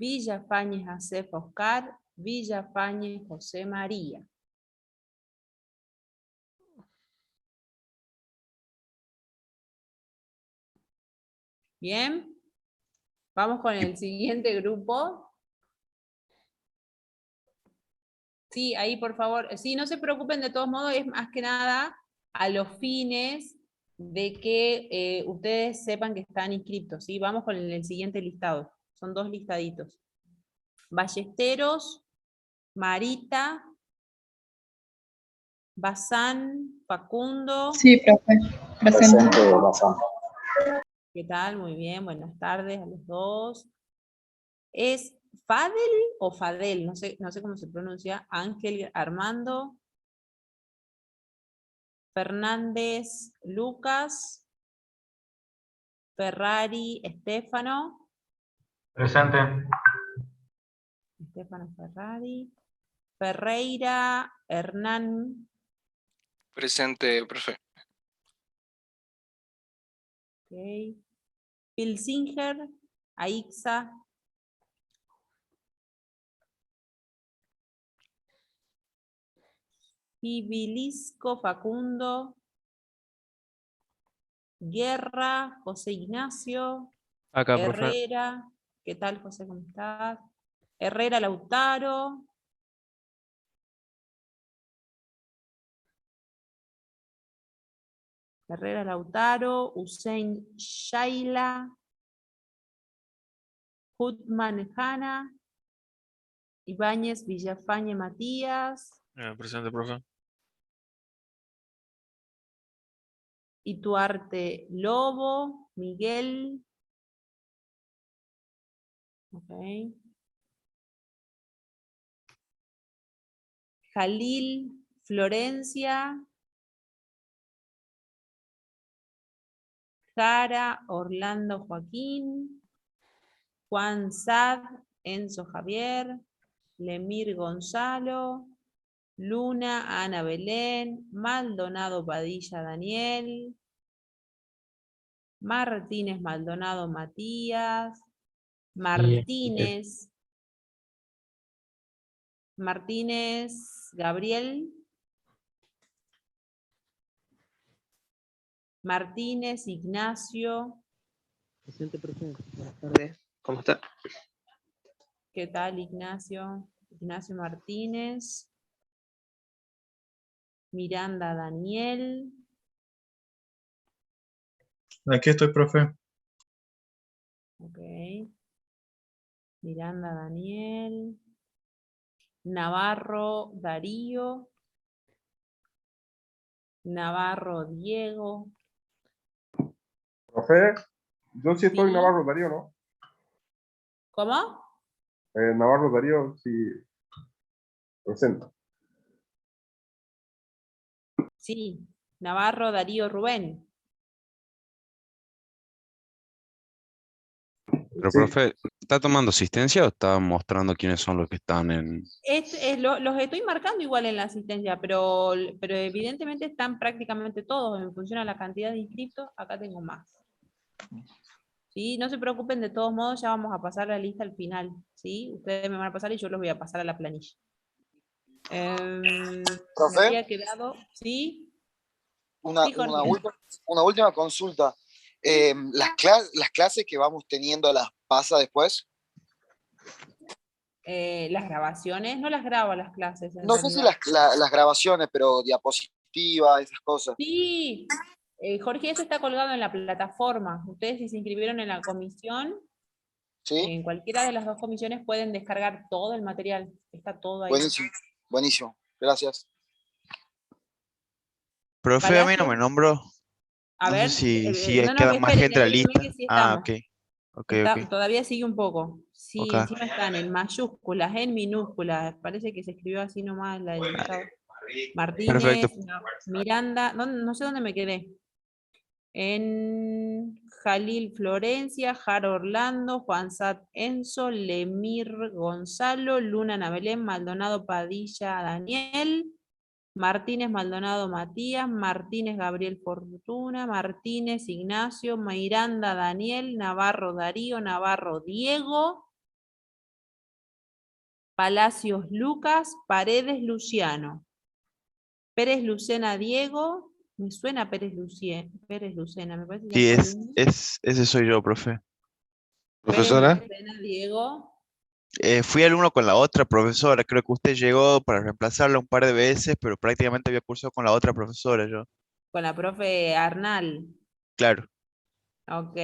Villafañez Acef Oscar, Villafañez José María. Bien, vamos con el siguiente grupo. Sí, ahí por favor, sí, no se preocupen, de todos modos, es más que nada a los fines de que ustedes sepan que están inscriptos, ¿sí? Vamos con el siguiente listado, son 2 listaditos. Ballesteros, Marita, Bazán, Facundo. Sí, profe. Presente. ¿Qué tal? Muy bien, buenas tardes a los dos. ¿Es Fadel o Fadel? No sé cómo se pronuncia. Ángel Armando. Fernández Lucas. Ferrari Estefano. Presente. Estefano Ferrari. Ferreira Hernán. Presente, profe. Okay. Pilsinger Aixa. Ibilisco Facundo. Guerra José Ignacio. Acá, profe. Herrera. ¿Qué tal, José? ¿Cómo estás? Herrera Lautaro. Herrera Lautaro. Hussein Shaila. Hutman Hanna. Ibáñez Villafañe Matías. Presente, profe. Ituarte Lobo. Miguel. Okay. Jalil Florencia. Jara Orlando Joaquín. Juan Sad Enzo Javier. Lemir Gonzalo. Luna Ana Belén. Maldonado Padilla Daniel. Martínez Maldonado Matías. Martínez. Martínez Gabriel. Martínez Ignacio. Presente, profe. Buenas tardes. ¿Cómo está? ¿Qué tal, Ignacio? Ignacio Martínez. Miranda Daniel. Aquí estoy, profe. Ok. Miranda Daniel. Navarro Darío. Navarro Diego. Profe, yo sí estoy Sí. Navarro Darío, ¿no? ¿Cómo? Navarro Darío, sí. Presente. Sí. Navarro Darío Rubén. Pero, Sí. profe, ¿está tomando asistencia o está mostrando quiénes son los que están en...? Los estoy marcando igual en la asistencia, pero evidentemente están prácticamente todos. En función a la cantidad de inscritos, acá tengo más. ¿Sí? No se preocupen, de todos modos, ya vamos a pasar la lista al final. ¿Sí? Ustedes me van a pasar y yo los voy a pasar a la planilla. Me ¿Profe? había quedado, ¿sí? Una Sí, Jorge. última consulta. Las clases que vamos teniendo, ¿las pasa después? Las grabaciones, no las grabo las clases. En No sé si realidad. las grabaciones, pero diapositivas, esas cosas. Sí, Jorge, eso está colgado en la plataforma. Ustedes, si se inscribieron en la comisión, ¿Sí? en cualquiera de las 2 comisiones pueden descargar todo el material. Está todo ahí. Buenísimo, buenísimo. Gracias. Profe, a mí no me Palacio, nombro. a No sé ver, si no, queda más esperen, gente en la espérenme lista. que sí Ah, estamos. ok. Ok. Todavía sigue un poco. Sí, Ok. encima están en mayúsculas, en minúsculas. Parece que se escribió así nomás el listado. Perfecto. Martínez, Miranda, no sé dónde me quedé. En Jalil Florencia, Jaro Orlando, Juan Sat Enzo, Lemir Gonzalo, Luna Nabelén, Maldonado Padilla Daniel, Martínez Maldonado Matías, Martínez Gabriel Fortuna, Martínez Ignacio, Miranda Daniel, Navarro Darío, Navarro Diego, Palacios Lucas, Paredes Luciano. Pérez Lucena Diego, me suena Pérez Lucena, me parece que Sí, es alumno. ese soy yo, profe. Pérez Lucena Diego. Fui alumno con la otra profesora, creo que usted llegó para reemplazarla un par de veces, pero prácticamente había cursado con la otra profesora yo. Con la profe Arnal. Claro. Ok.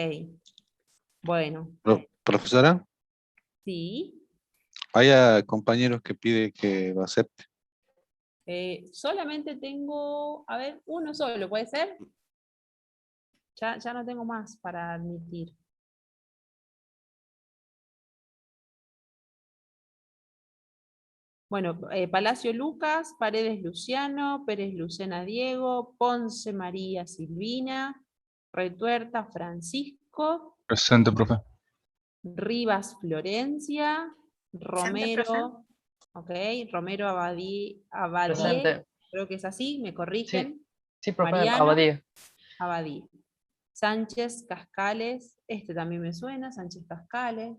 Bueno. Profesora, Sí. hay compañeros que pide que lo acepte. Solamente tengo, a ver, uno solo, ¿puede ser? Ya no tengo más para admitir. Bueno, Palacio Lucas, Paredes Luciano, Pérez Lucena Diego, Ponce María Silvina, Retuerta Francisco, Presente, profe. Rivas Florencia, Romero, ok, Romero Abadie, Presente. creo que es así, me corrigen. Sí, profe, Mariano Abadía. Abadie. Sánchez Cascales, este también me suena, Sánchez Cascales.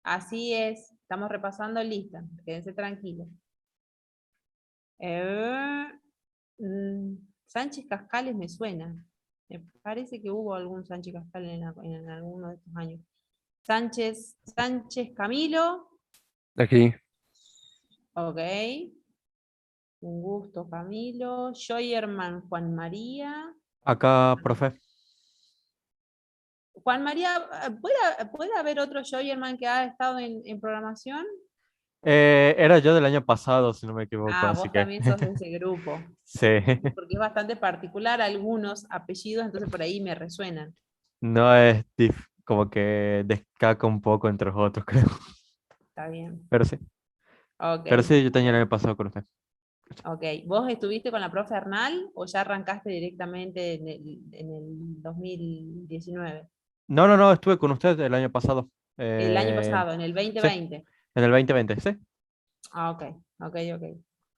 Así es, estamos repasando lista, quédense tranquilos. Sánchez Cascales me suena. Me parece que hubo algún Sánchez Cascales en alguno de estos años. Sánchez Camilo. Aquí. Ok. Un gusto, Camilo. Joyerman Juan María. Acá, profe. Juan María, ¿puede haber otro Joyerman que ha estado en programación? Era yo del año pasado, si no me equivoco, Ah, así vos que... también sos de ese grupo. Sí. Porque es bastante particular algunos apellidos, entonces por ahí me resuenan. No es como que descaca un poco entre los otros, creo. Está bien. Pero sí. Ok. Pero sí, yo tenía el año pasado con usted. Ok. ¿Vos estuviste con la profe Arnal o ya arrancaste directamente en el 2019? No, estuve con usted el año pasado. El año pasado, en el Sí, 2020. en el 2020, sí. Ah, ok.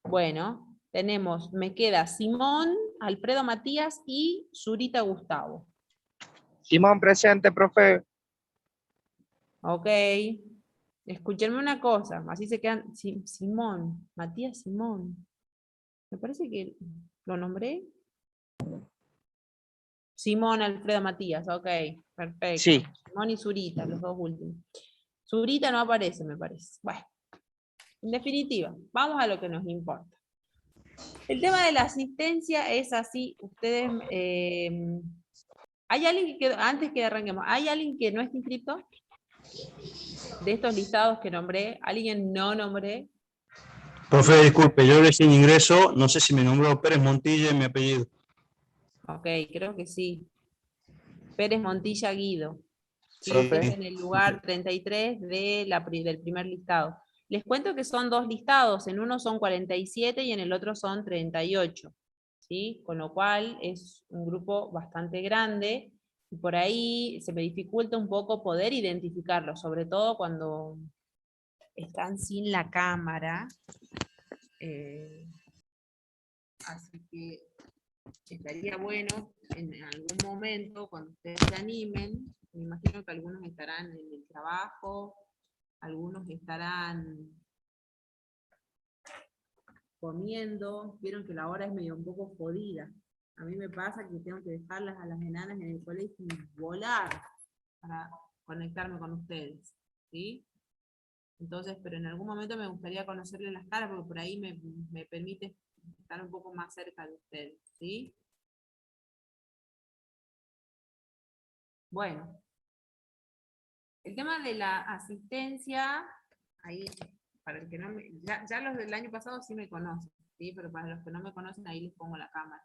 Bueno, me queda Simón, Alfredo Matías y Zurita Gustavo. Simón presente, profe. Ok. Escúchenme una cosa, así se quedan. Simón, Matías Simón. Me parece que lo nombré. Simón, Alfredo Matías, ok, perfecto. Sí. Simón y Zurita, los dos últimos. Zurita no aparece, me parece. Bueno, en definitiva, vamos a lo que nos importa. El tema de la asistencia es así, ustedes... ¿hay alguien que, antes que arranquemos, ¿hay alguien que no esté inscrito? De estos listados que nombré, ¿alguien no nombré? Profe, disculpe, yo recién ingreso, no sé si me nombró Pérez Montilla en mi apellido. Ok, creo que sí. Pérez Montilla Guido. Sí, Profe. es en el lugar 33 del primer listado. Les cuento que son dos listados, en uno son 47 y en el otro son 38. ¿Sí? Con lo cual es un grupo bastante grande y por ahí se me dificulta un poco poder identificarlos, sobre todo cuando están sin la cámara. Así que estaría bueno en algún momento, cuando ustedes se animen, me imagino que algunos estarán en el trabajo, algunos estarán comiendo, vieron que la hora es medio un poco jodida. A mí me pasa que tengo que dejarlas a las enanas en el colegio y volar para conectarme con ustedes, ¿sí? Entonces, pero en algún momento me gustaría conocerles las caras, porque por ahí me permite estar un poco más cerca de ustedes, ¿sí? Bueno, el tema de la asistencia, ahí, para el que no me, ya los del año pasado sí me conocen, ¿sí? Pero para los que no me conocen, ahí les pongo la cámara.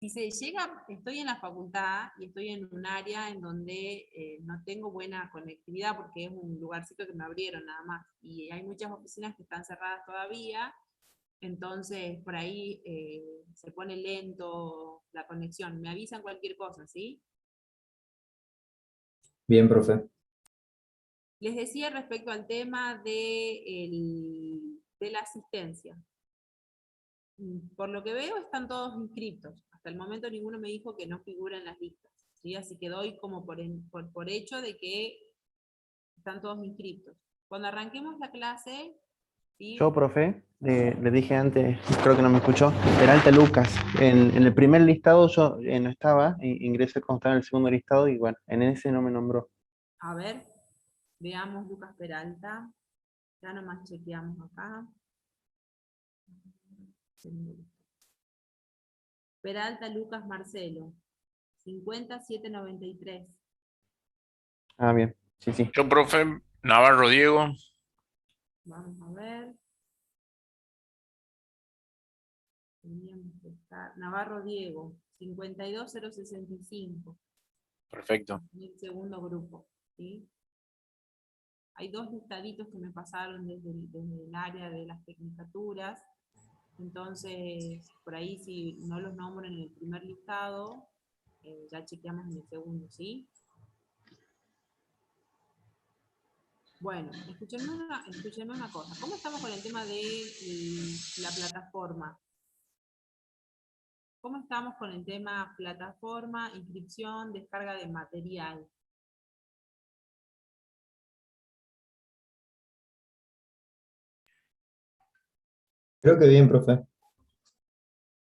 Si se llega, estoy en la facultad y estoy en un área en donde no tengo buena conectividad porque es un lugarcito que me abrieron nada más, y hay muchas oficinas que están cerradas todavía, entonces por ahí se pone lento la conexión. Me avisan cualquier cosa, ¿sí? Bien, profe. Les decía respecto al tema de la asistencia. Por lo que veo están todos inscritos. Hasta el momento ninguno me dijo que no figura en las listas, ¿sí? Así que doy como por hecho de que están todos inscritos. Cuando arranquemos la clase, ¿sí? Yo, profe, le dije antes, creo que no me escuchó, Peralta Lucas. En el primer listado yo no estaba, ingresé cuando estaba en el segundo listado y bueno, en ese no me nombró. A ver, veamos Lucas Peralta. Ya nomás chequeamos acá. Peralta Lucas Marcelo, 5793. Ah, bien, sí, sí. Yo, profe, Navarro Diego. Vamos a ver. Teníamos que estar. Navarro Diego, 52065. Perfecto. En el segundo grupo, ¿sí? Hay dos listaditos que me pasaron desde el área de las tecnicaturas. Entonces, por ahí si no los nombro en el primer listado, ya chequeamos en el segundo, ¿sí? Bueno, escúchenme una cosa. ¿Cómo estamos con el tema de la plataforma? ¿Cómo estamos con el tema plataforma, inscripción, descarga de material? Creo que bien, profe.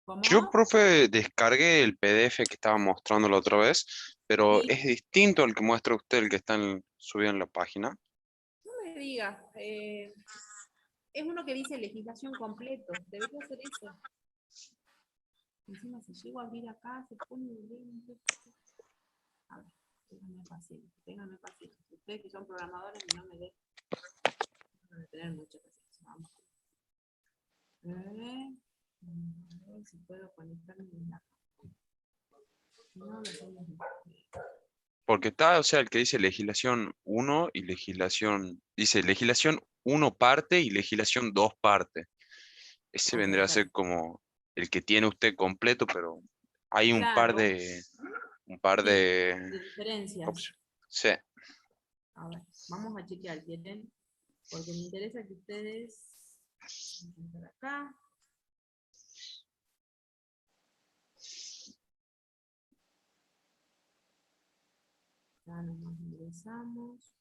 ¿Cómo? Yo, profe, descargué el PDF que estaba mostrando la otra vez, pero Sí. es distinto al que muestra usted, el que está subido en la página. No me digas, es uno que dice legislación completo, debería ser eso. Encima si llego a abrir acá, se pone lento. A ver, ténganme paciencia. Ustedes que son programadores no me dejan. Van a tener mucha paciencia. Vamos. A ver si puedo conectarme en la. No, lo tengo. Porque está, o sea, el que dice legislación 1 y dice legislación 1 parte y legislación 2 parte. Ese Ok, vendría a ser como el que tiene usted completo, pero hay un par claro. de Sí, de diferencias. opciones. Sí. A ver, vamos a chequear, ¿quieren? Porque me interesa que ustedes... Vamos a entrar acá. Ya nomás ingresamos.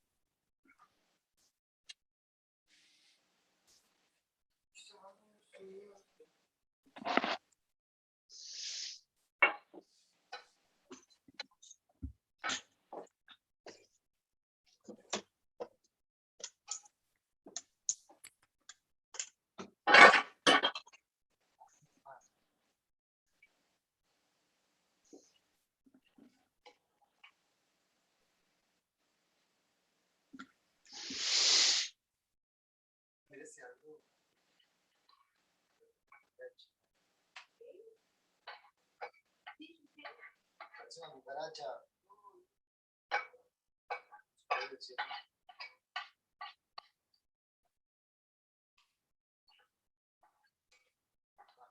Una cucaracha.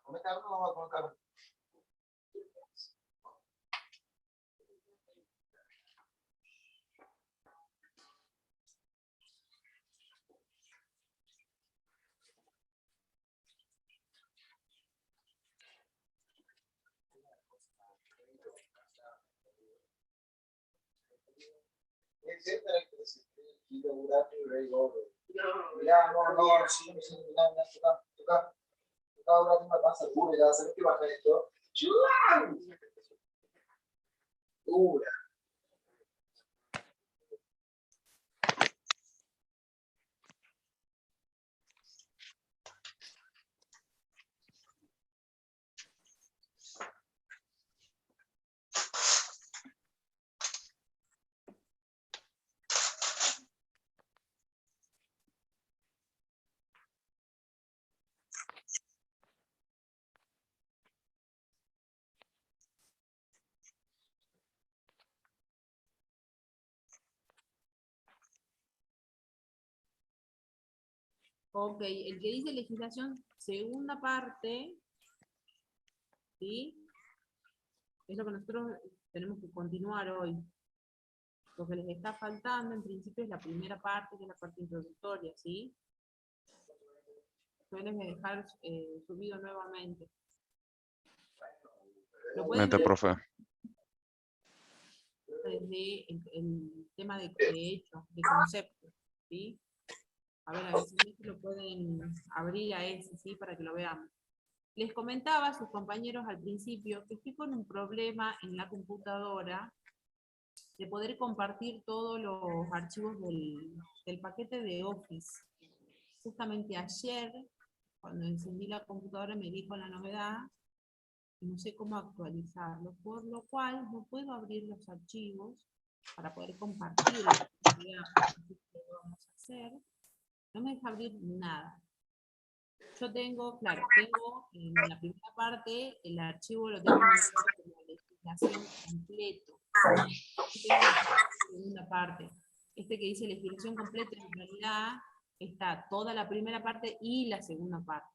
¿Come carne o no va a comer carne? Etcétera, que se quiere durar y luego. Ya, no, sí, toca durar una pasa pura, ya sabes que baja esto. Dura. Ok, el que dice legislación segunda parte, ¿sí? Es lo que nosotros tenemos que continuar hoy. Lo que les está faltando en principio es la primera parte, que es la parte introductoria, ¿sí? Yo les voy a dejar subido nuevamente. Lo pueden ver Profe. desde el tema de hecho, de concepto, ¿sí? A ver si lo pueden abrir a ese, ¿sí? Para que lo veamos. Les comentaba a sus compañeros al principio que estoy con un problema en la computadora de poder compartir todos los archivos del paquete de Office. Justamente ayer, cuando encendí la computadora, me di con la novedad y no sé cómo actualizarlo, por lo cual no puedo abrir los archivos para poder compartirlos. Vamos a hacer. No me deja abrir nada. Yo tengo, claro, tengo en la primera parte, el archivo lo tengo en la legislación completo. Y tengo la segunda parte. Este que dice legislación completa, en realidad está toda la primera parte y la segunda parte.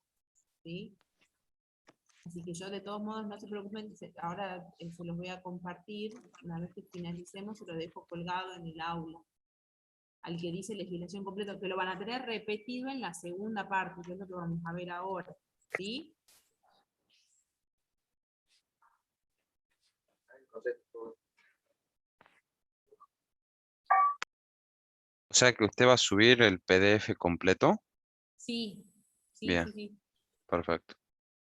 ¿Sí? Así que yo de todos modos, no se preocupen, ahora se los voy a compartir, una vez que finalicemos se lo dejo colgado en el aula. Al que dice legislación completa, que lo van a tener repetido en la segunda parte, que es lo que vamos a ver ahora. ¿Sí? O sea que usted va a subir el PDF completo. Sí, sí, Bien, sí, sí. perfecto.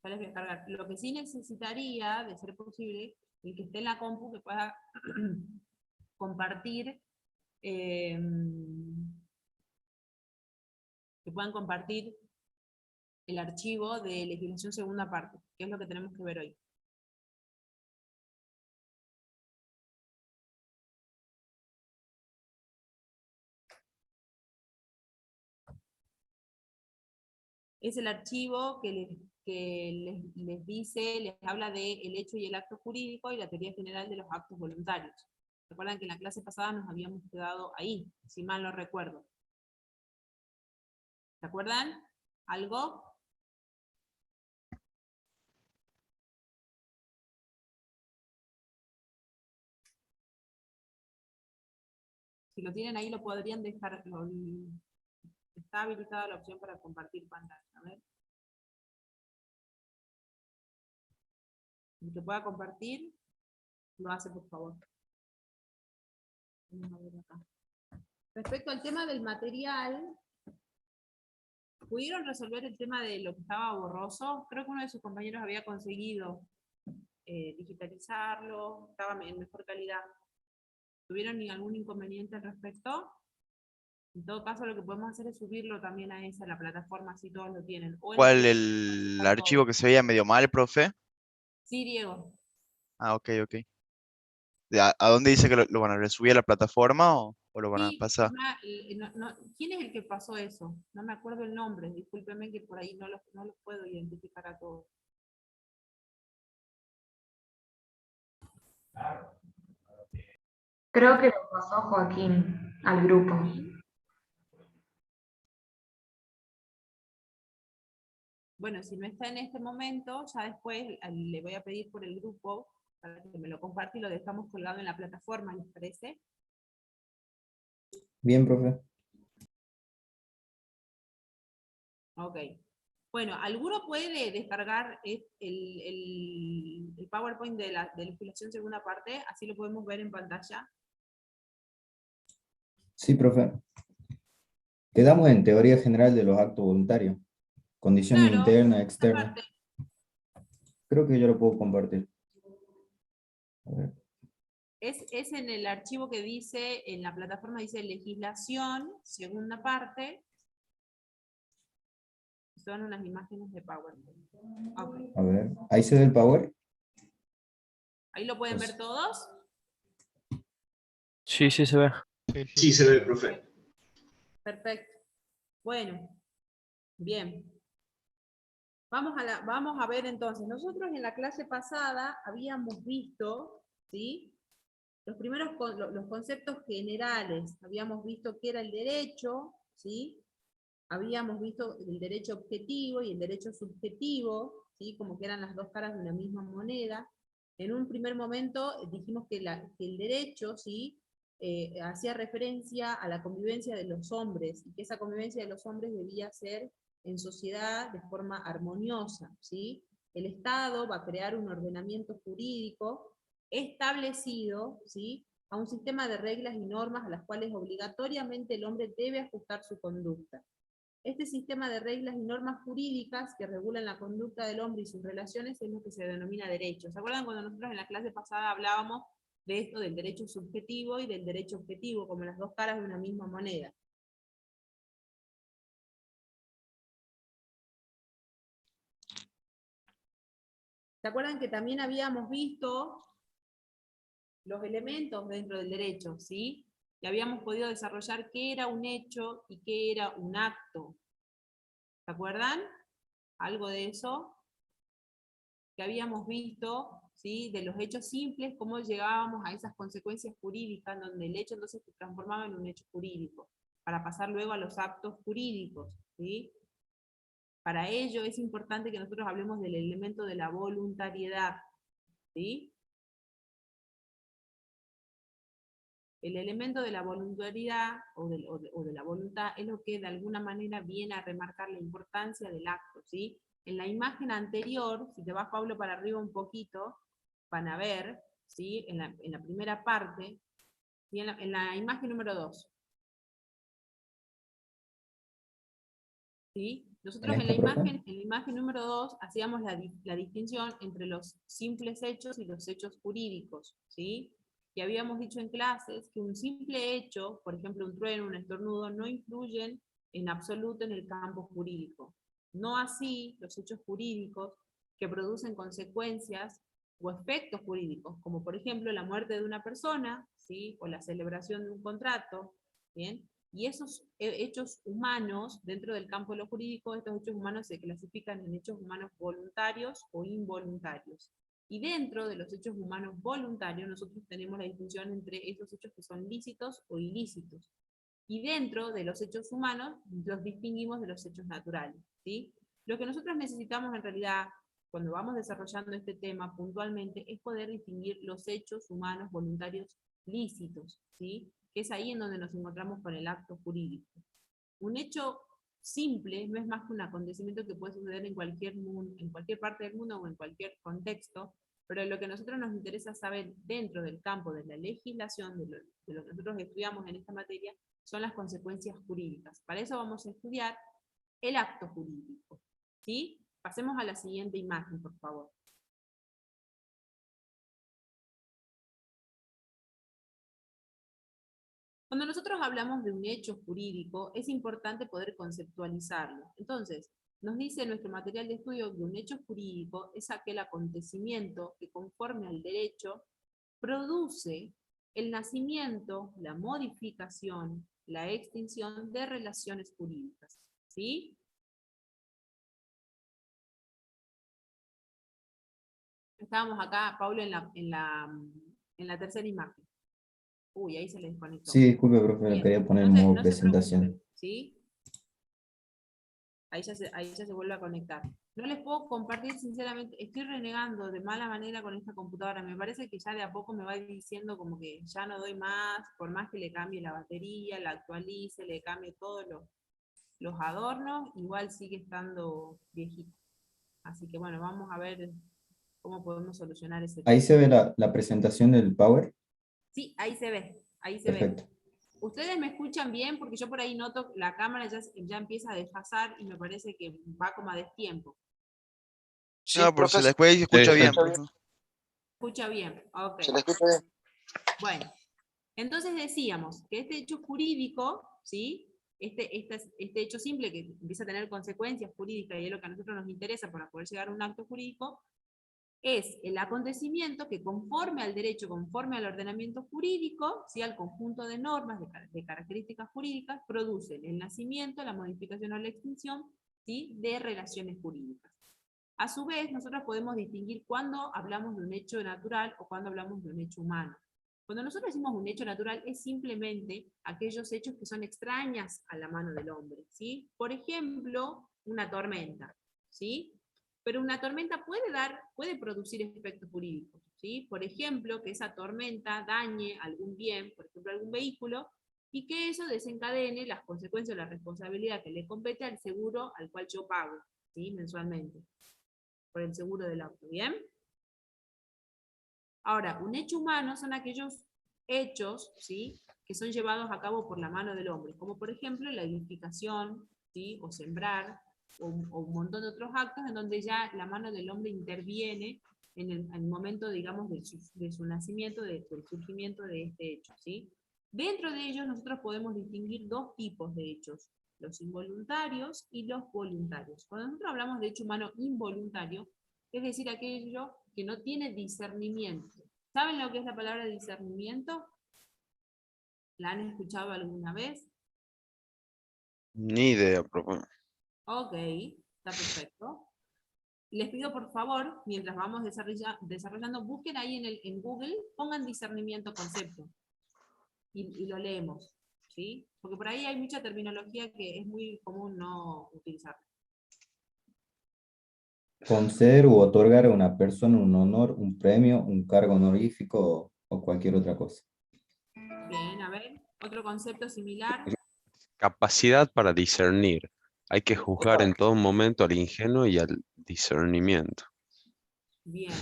Ya les voy a cargar. Lo que sí necesitaría, de ser posible, el que esté en la compu que pueda compartir, que puedan compartir el archivo de legislación segunda parte, que es lo que tenemos que ver hoy. Es el archivo que les dice, les habla del hecho y el acto jurídico y la teoría general de los actos voluntarios. Recuerdan que en la clase pasada nos habíamos quedado ahí, si mal no recuerdo. ¿Se acuerdan? ¿Algo? Si lo tienen ahí lo podrían dejar, está habilitada la opción para compartir pantalla. A ver. El que pueda compartir, lo hace por favor. Vamos a ver acá. Respecto al tema del material, ¿pudieron resolver el tema de lo que estaba borroso? Creo que uno de sus compañeros había conseguido digitalizarlo, estaba en mejor calidad. ¿Tuvieron algún inconveniente al respecto? En todo caso, lo que podemos hacer es subirlo también a esa, la plataforma, si todos lo tienen. O en ¿Cuál el el archivo que se veía medio mal, profe? Sí, Diego. Ah, ok, ok. ¿A dónde dice que lo van a resubir a la plataforma o lo van a Sí, pasar? ¿quién es el que pasó eso? No me acuerdo el nombre, discúlpeme que por ahí no los puedo identificar a todos. Creo que lo pasó Joaquín al grupo. Bueno, si no está en este momento, ya después le voy a pedir por el grupo para que me lo comparte y lo dejamos colgado en la plataforma, ¿les parece? Bien, profe. Ok. Bueno, ¿alguno puede descargar el PowerPoint de la legislación segunda parte? Así lo podemos ver en pantalla. Sí, profe. Quedamos en teoría general de los actos voluntarios. Condiciones Claro, internas, esta externas. parte. Creo que yo lo puedo compartir. A ver. Es en el archivo que dice, en la plataforma dice legislación, segunda parte. Son unas imágenes de PowerPoint. Okay. A ver. Ahí se ve el power. ¿Ahí lo pueden ver todos? Sí, sí se ve. Sí, se ve, profe. Perfecto. Bueno, bien. Vamos a ver entonces. Nosotros en la clase pasada habíamos visto, ¿sí? Los primeros los conceptos generales. Habíamos visto qué era el derecho, ¿sí? Habíamos visto el derecho objetivo y el derecho subjetivo, ¿sí? Como que eran las dos caras de una misma moneda. En un primer momento dijimos que el derecho, ¿sí? Hacía referencia a la convivencia de los hombres, y que esa convivencia de los hombres debía ser en sociedad de forma armoniosa, ¿sí? El Estado va a crear un ordenamiento jurídico establecido, ¿sí? A un sistema de reglas y normas a las cuales obligatoriamente el hombre debe ajustar su conducta. Este sistema de reglas y normas jurídicas que regulan la conducta del hombre y sus relaciones es lo que se denomina derecho. ¿Se acuerdan cuando nosotros en la clase pasada hablábamos de esto del derecho subjetivo y del derecho objetivo, como las dos caras de una misma moneda? ¿Se acuerdan que también habíamos visto los elementos dentro del derecho, ¿sí? Y habíamos podido desarrollar qué era un hecho y qué era un acto. ¿Se acuerdan? Algo de eso que habíamos visto, ¿sí? De los hechos simples, cómo llegábamos a esas consecuencias jurídicas, donde el hecho entonces se transformaba en un hecho jurídico, para pasar luego a los actos jurídicos, ¿sí? Para ello es importante que nosotros hablemos del elemento de la voluntariedad, ¿sí? El elemento de la voluntariedad o de la voluntad es lo que de alguna manera viene a remarcar la importancia del acto, ¿sí? En la imagen anterior, si te vas, Pablo, para arriba un poquito, van a ver, ¿sí? En la primera parte, ¿sí? En la imagen número 2. ¿Sí? Nosotros en la imagen número 2 hacíamos la distinción entre los simples hechos y los hechos jurídicos, ¿sí? Y habíamos dicho en clases que un simple hecho, por ejemplo un trueno, un estornudo, no influyen en absoluto en el campo jurídico. No así los hechos jurídicos que producen consecuencias o efectos jurídicos, como por ejemplo la muerte de una persona, ¿sí? O la celebración de un contrato, ¿bien? Y esos hechos humanos, dentro del campo de lo jurídico, estos hechos humanos se clasifican en hechos humanos voluntarios o involuntarios. Y dentro de los hechos humanos voluntarios, nosotros tenemos la distinción entre esos hechos que son lícitos o ilícitos. Y dentro de los hechos humanos, los distinguimos de los hechos naturales, ¿sí? Lo que nosotros necesitamos en realidad, cuando vamos desarrollando este tema puntualmente, es poder distinguir los hechos humanos voluntarios lícitos, ¿sí? Que es ahí en donde nos encontramos con el acto jurídico. Un hecho simple no es más que un acontecimiento que puede suceder en cualquier parte del mundo o en cualquier contexto, pero lo que a nosotros nos interesa saber dentro del campo de la legislación, de lo que nosotros estudiamos en esta materia, son las consecuencias jurídicas. Para eso vamos a estudiar el acto jurídico, ¿sí? Pasemos a la siguiente imagen, por favor. Cuando nosotros hablamos de un hecho jurídico, es importante poder conceptualizarlo. Entonces, nos dice nuestro material de estudio que un hecho jurídico es aquel acontecimiento que conforme al derecho produce el nacimiento, la modificación, la extinción de relaciones jurídicas. ¿Sí? Estábamos acá, Pablo, en la tercera imagen. Uy, ahí se le desconectó. Sí, disculpe, profe, lo quería poner en modo presentación. ¿Sí? Ahí ya se vuelve a conectar. No les puedo compartir, sinceramente, estoy renegando de mala manera con esta computadora. Me parece que ya de a poco me va diciendo como que ya no doy más, por más que le cambie la batería, la actualice, le cambie todos los adornos, igual sigue estando viejito. Así que bueno, vamos a ver cómo podemos solucionar ese tema. Ahí se ve la presentación del Power. Sí, ahí se ve, Perfecto. ¿Ustedes me escuchan bien? Porque yo por ahí noto que la cámara ya empieza a desfasar y me parece que va como a destiempo. Sí, no, pero se después se escucha bien. ¿Se escucha bien? Ok. Se le escucha bien. Bueno, entonces decíamos que este hecho jurídico, ¿sí? Este hecho simple que empieza a tener consecuencias jurídicas y es lo que a nosotros nos interesa para poder llegar a un acto jurídico, es el acontecimiento que conforme al derecho, conforme al ordenamiento jurídico, ¿sí? Al conjunto de normas, de características jurídicas, producen el nacimiento, la modificación o la extinción, ¿sí? De relaciones jurídicas. A su vez, nosotros podemos distinguir cuando hablamos de un hecho natural o cuando hablamos de un hecho humano. Cuando nosotros decimos un hecho natural, es simplemente aquellos hechos que son extrañas a la mano del hombre, ¿sí? Por ejemplo, una tormenta, ¿sí? Pero una tormenta puede producir efectos jurídicos, ¿sí? Por ejemplo, que esa tormenta dañe algún bien, por ejemplo, algún vehículo, y que eso desencadene las consecuencias o la responsabilidad que le compete al seguro al cual yo pago, ¿sí? Mensualmente, por el seguro del auto, ¿bien? Ahora, un hecho humano son aquellos hechos, ¿sí? Que son llevados a cabo por la mano del hombre, como por ejemplo la edificación, ¿sí? O sembrar, o un montón de otros actos en donde ya la mano del hombre interviene en el momento, digamos, de su nacimiento, del surgimiento de este hecho, ¿sí? Dentro de ellos nosotros podemos distinguir dos tipos de hechos, los involuntarios y los voluntarios. Cuando nosotros hablamos de hecho humano involuntario, es decir, aquello que no tiene discernimiento. ¿Saben lo que es la palabra discernimiento? ¿La han escuchado alguna vez? Ni idea, profe. Ok, está perfecto. Les pido por favor, mientras vamos desarrollando, busquen ahí en Google, pongan discernimiento concepto y lo leemos, ¿sí? Porque por ahí hay mucha terminología que es muy común no utilizar. Conceder u otorgar a una persona un honor, un premio, un cargo honorífico o cualquier otra cosa. Bien, a ver, otro concepto similar. Capacidad para discernir. Hay que juzgar en todo momento al ingenuo y al discernimiento. Bien.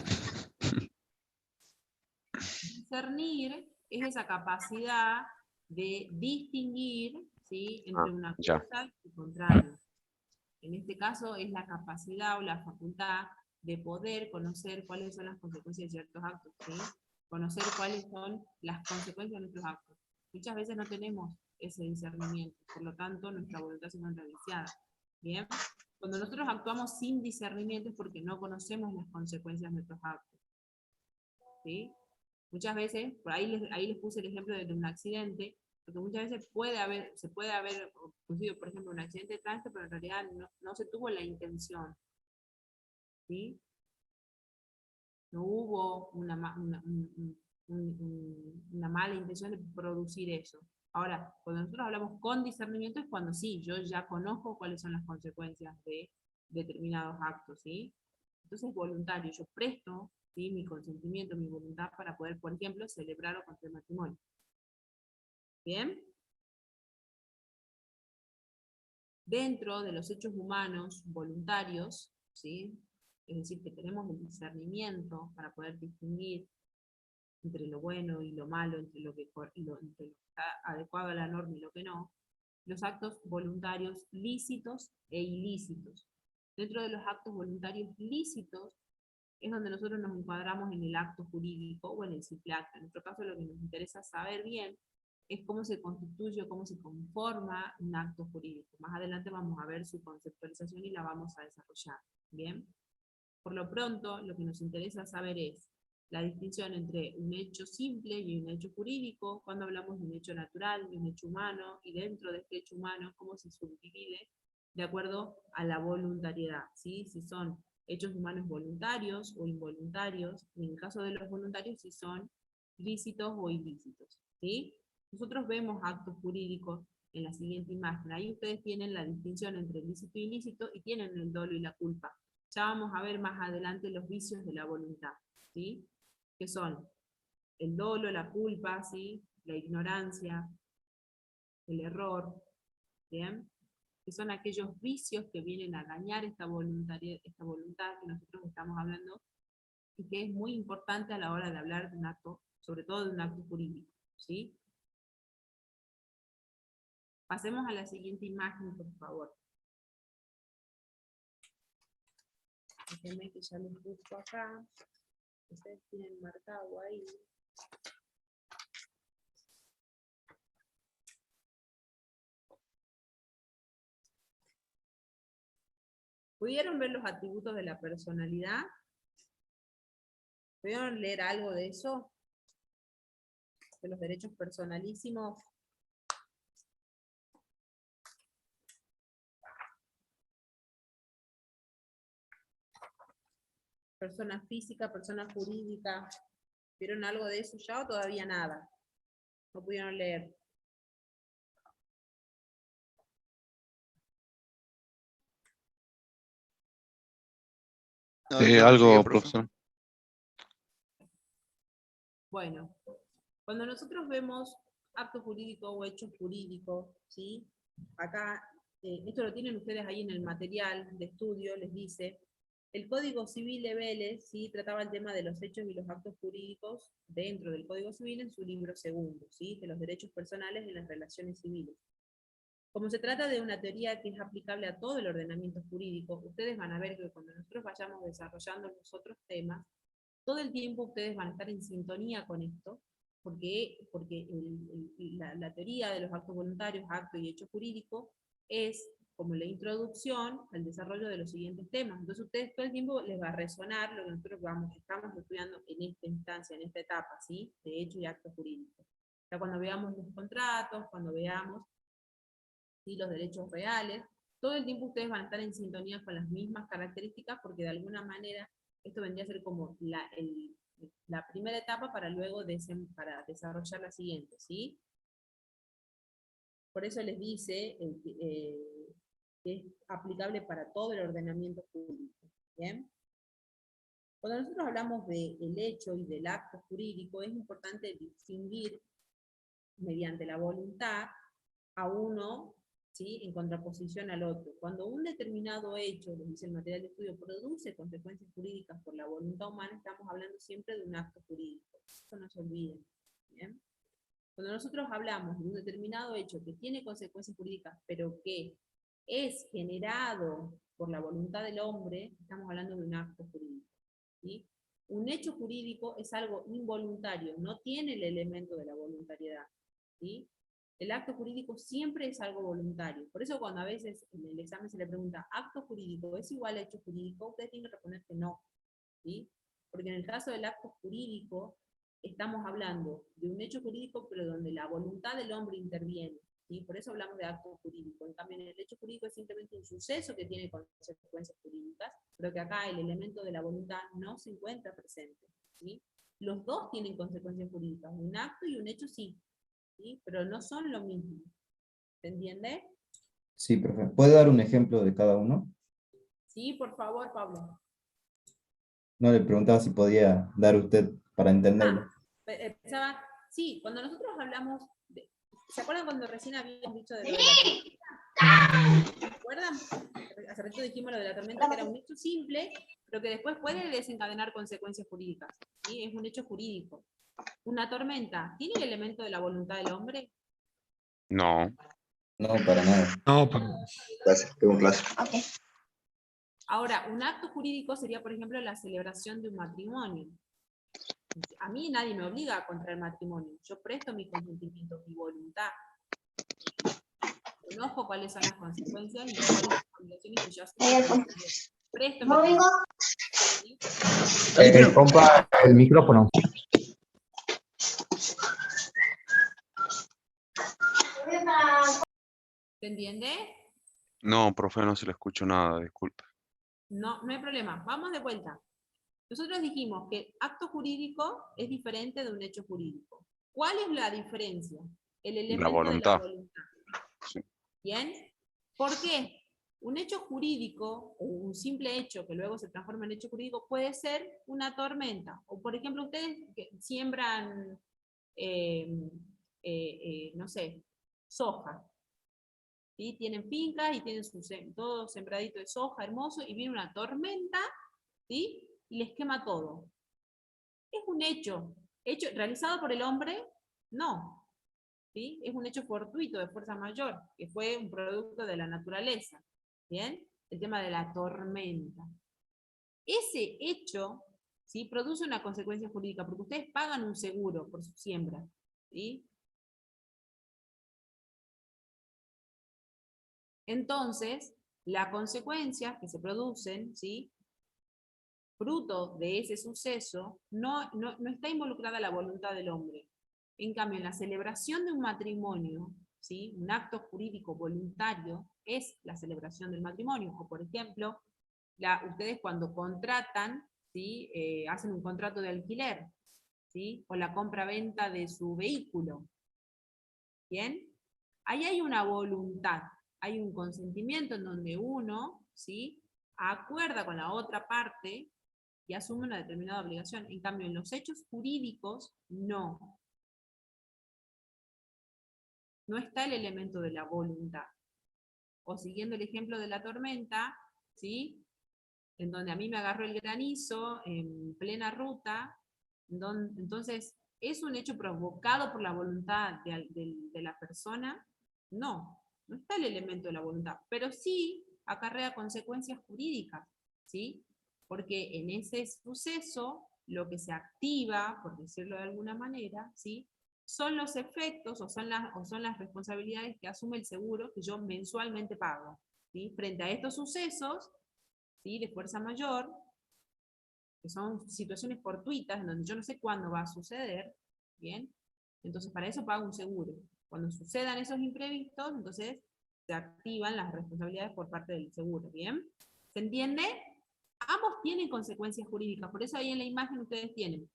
Discernir es esa capacidad de distinguir, ¿sí?, entre una ya. cosa y su contrario. En este caso es la capacidad o la facultad de poder conocer cuáles son las consecuencias de ciertos actos, ¿sí? Conocer cuáles son las consecuencias de nuestros actos. Muchas veces no tenemos ese discernimiento, por lo tanto nuestra voluntad se encuentra viciada. ¿Bien? Cuando nosotros actuamos sin discernimiento es porque no conocemos las consecuencias de nuestros actos. ¿Sí? Muchas veces, por ahí les puse el ejemplo de un accidente, porque muchas veces se puede haber ocurrido, por ejemplo, un accidente de tránsito, pero en realidad no se tuvo la intención. ¿Sí? No hubo una mala intención de producir eso. Ahora, cuando nosotros hablamos con discernimiento es cuando sí, yo ya conozco cuáles son las consecuencias de determinados actos, ¿sí? Entonces es voluntario, yo presto, ¿sí?, mi consentimiento, mi voluntad para poder, por ejemplo, celebrar o contraer matrimonio. ¿Bien? Dentro de los hechos humanos voluntarios, ¿sí?, es decir, que tenemos el discernimiento para poder distinguir entre lo bueno y lo malo, entre lo que está adecuado a la norma y lo que no, los actos voluntarios lícitos e ilícitos. Dentro de los actos voluntarios lícitos es donde nosotros nos encuadramos en el acto jurídico o en el simple acto. En nuestro caso lo que nos interesa saber bien es cómo se constituye o cómo se conforma un acto jurídico. Más adelante vamos a ver su conceptualización y la vamos a desarrollar. ¿Bien? Por lo pronto, lo que nos interesa saber es la distinción entre un hecho simple y un hecho jurídico, cuando hablamos de un hecho natural, de un hecho humano, y dentro de este hecho humano, cómo se subdivide de acuerdo a la voluntariedad, ¿sí? Si son hechos humanos voluntarios o involuntarios, y en el caso de los voluntarios, si son lícitos o ilícitos, ¿sí? Nosotros vemos actos jurídicos en la siguiente imagen. Ahí ustedes tienen la distinción entre lícito y ilícito y tienen el dolo y la culpa. Ya vamos a ver más adelante los vicios de la voluntad, ¿sí? Que son el dolo, la culpa, ¿sí?, la ignorancia, el error, ¿bien? Que son aquellos vicios que vienen a dañar esta voluntad que nosotros estamos hablando, y que es muy importante a la hora de hablar de un acto, sobre todo de un acto jurídico, ¿sí? Pasemos a la siguiente imagen, por favor. Déjenme que ya les busco acá. Ustedes tienen marcado ahí. ¿Pudieron ver los atributos de la personalidad? ¿Pudieron leer algo de eso? De los derechos personalísimos. Persona física, persona jurídica. ¿Vieron algo de eso ya o todavía nada? No pudieron leer. Algo, profesor. Bueno, cuando nosotros vemos acto jurídico o hecho jurídico, ¿sí? Acá, esto lo tienen ustedes ahí en el material de estudio, les dice, el Código Civil de Vélez, ¿sí?, trataba el tema de los hechos y los actos jurídicos dentro del Código Civil en su libro segundo, ¿sí?, de los derechos personales y las relaciones civiles. Como se trata de una teoría que es aplicable a todo el ordenamiento jurídico, ustedes van a ver que cuando nosotros vayamos desarrollando los otros temas, todo el tiempo ustedes van a estar en sintonía con esto, porque la teoría de los actos voluntarios, acto y hecho jurídico, es como la introducción al desarrollo de los siguientes temas. Entonces ustedes todo el tiempo les va a resonar lo que nosotros estamos estudiando en esta instancia, en esta etapa, ¿sí? De hecho y acto jurídico. O sea, cuando veamos los contratos, cuando veamos, ¿sí?, los derechos reales, todo el tiempo ustedes van a estar en sintonía con las mismas características, porque de alguna manera esto vendría a ser como la primera etapa para luego para desarrollar la siguiente, ¿sí? Por eso les dice que es aplicable para todo el ordenamiento jurídico, ¿bien? Cuando nosotros hablamos del hecho y del acto jurídico, es importante distinguir mediante la voluntad a uno, ¿sí?, en contraposición al otro. Cuando un determinado hecho, lo dice el material de estudio, produce consecuencias jurídicas por la voluntad humana, estamos hablando siempre de un acto jurídico. Eso no se olviden, ¿bien? Cuando nosotros hablamos de un determinado hecho que tiene consecuencias jurídicas, pero que es generado por la voluntad del hombre, estamos hablando de un acto jurídico, ¿sí? Un hecho jurídico es algo involuntario, no tiene el elemento de la voluntariedad, ¿sí? El acto jurídico siempre es algo voluntario. Por eso cuando a veces en el examen se le pregunta, ¿acto jurídico es igual a hecho jurídico?, ustedes tienen que responder que no, ¿sí? Porque en el caso del acto jurídico, estamos hablando de un hecho jurídico, pero donde la voluntad del hombre interviene, ¿sí? Por eso hablamos de acto jurídico. En cambio, en el hecho jurídico es simplemente un suceso que tiene consecuencias jurídicas, pero que acá el elemento de la voluntad no se encuentra presente, ¿sí? Los dos tienen consecuencias jurídicas, un acto y un hecho sí, ¿sí? Pero no son lo mismo. ¿Se entiende? Sí, profe. ¿Puede dar un ejemplo de cada uno? Sí, por favor, Pablo. No, le preguntaba si podía dar usted para entenderlo. Pensaba, sí, cuando nosotros hablamos, ¿se acuerdan cuando recién habíamos dicho de lo de la tormenta? ¿Se acuerdan? Hace rato dijimos lo de la tormenta, que era un hecho simple, pero que después puede desencadenar consecuencias jurídicas, ¿sí? Es un hecho jurídico. ¿Una tormenta tiene el elemento de la voluntad del hombre? No. No, para nada. No, Gracias, tengo clase. Okay. Ahora, un acto jurídico sería, por ejemplo, la celebración de un matrimonio. A mí nadie me obliga a contraer matrimonio. Yo presto mi consentimiento, mi voluntad. Conozco cuáles son las consecuencias y cuáles son las obligaciones que yo asumo. Presto mi consentimiento. Compa, el micrófono. ¿Se entiende? No, profe, no se le escuchó nada, disculpe. No, no hay problema. Vamos de vuelta. Nosotros dijimos que acto jurídico es diferente de un hecho jurídico. ¿Cuál es la diferencia? El elemento de la voluntad. Sí. ¿Bien? ¿Por qué? Un hecho jurídico, o un simple hecho que luego se transforma en hecho jurídico, puede ser una tormenta. O por ejemplo, ustedes que siembran, no sé, soja. ¿Sí? Tienen fincas y tienen todo sembradito de soja, hermoso, y viene una tormenta, ¿sí?, y les quema todo. ¿Es un hecho realizado por el hombre? No. ¿Sí? Es un hecho fortuito, de fuerza mayor, que fue un producto de la naturaleza. ¿Bien? El tema de la tormenta. Ese hecho, ¿sí?, produce una consecuencia jurídica, porque ustedes pagan un seguro por su siembra. ¿Sí? Entonces, las consecuencias que se producen, ¿sí?, fruto de ese suceso, no está involucrada la voluntad del hombre. En cambio, en la celebración de un matrimonio, ¿sí?, un acto jurídico voluntario es la celebración del matrimonio. O por ejemplo, ustedes cuando contratan, ¿sí?, hacen un contrato de alquiler, ¿sí?, o la compra-venta de su vehículo. ¿Bien? Ahí hay una voluntad, hay un consentimiento en donde uno, ¿sí?, acuerda con la otra parte y asume una determinada obligación. En cambio, en los hechos jurídicos, no. No está el elemento de la voluntad. O siguiendo el ejemplo de la tormenta, ¿sí?, en donde a mí me agarró el granizo en plena ruta, entonces, ¿es un hecho provocado por la voluntad de la persona? No. No está el elemento de la voluntad, pero sí acarrea consecuencias jurídicas, ¿sí? Porque en ese suceso lo que se activa, por decirlo de alguna manera, ¿sí? Son los efectos o son las responsabilidades que asume el seguro que yo mensualmente pago, ¿sí? Frente a estos sucesos, ¿sí? De fuerza mayor, que son situaciones fortuitas en donde yo no sé cuándo va a suceder, ¿bien? Entonces para eso pago un seguro. Cuando sucedan esos imprevistos, entonces se activan las responsabilidades por parte del seguro, ¿bien? ¿Se entiende? Ambos tienen consecuencias jurídicas, por eso ahí en la imagen ustedes tienen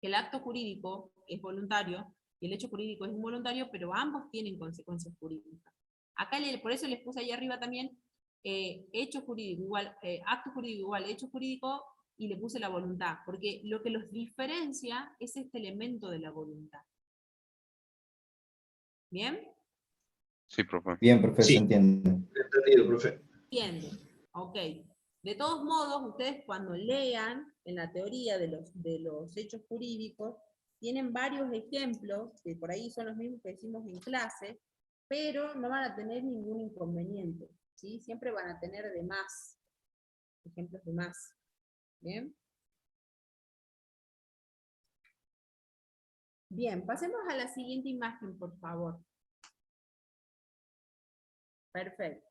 que el acto jurídico es voluntario y el hecho jurídico es involuntario, pero ambos tienen consecuencias jurídicas. Acá por eso les puse ahí arriba también hecho jurídico igual, acto jurídico igual hecho jurídico, y le puse la voluntad, porque lo que los diferencia es este elemento de la voluntad. ¿Bien? Sí, profe. Bien, profe, se entiende. Entendido, profe. Entiende. Ok. De todos modos, ustedes cuando lean en la teoría de los hechos jurídicos, tienen varios ejemplos, que por ahí son los mismos que decimos en clase, pero no van a tener ningún inconveniente, ¿sí? Siempre van a tener de más, ejemplos de más. ¿Bien? Bien, pasemos a la siguiente imagen, por favor. Perfecto.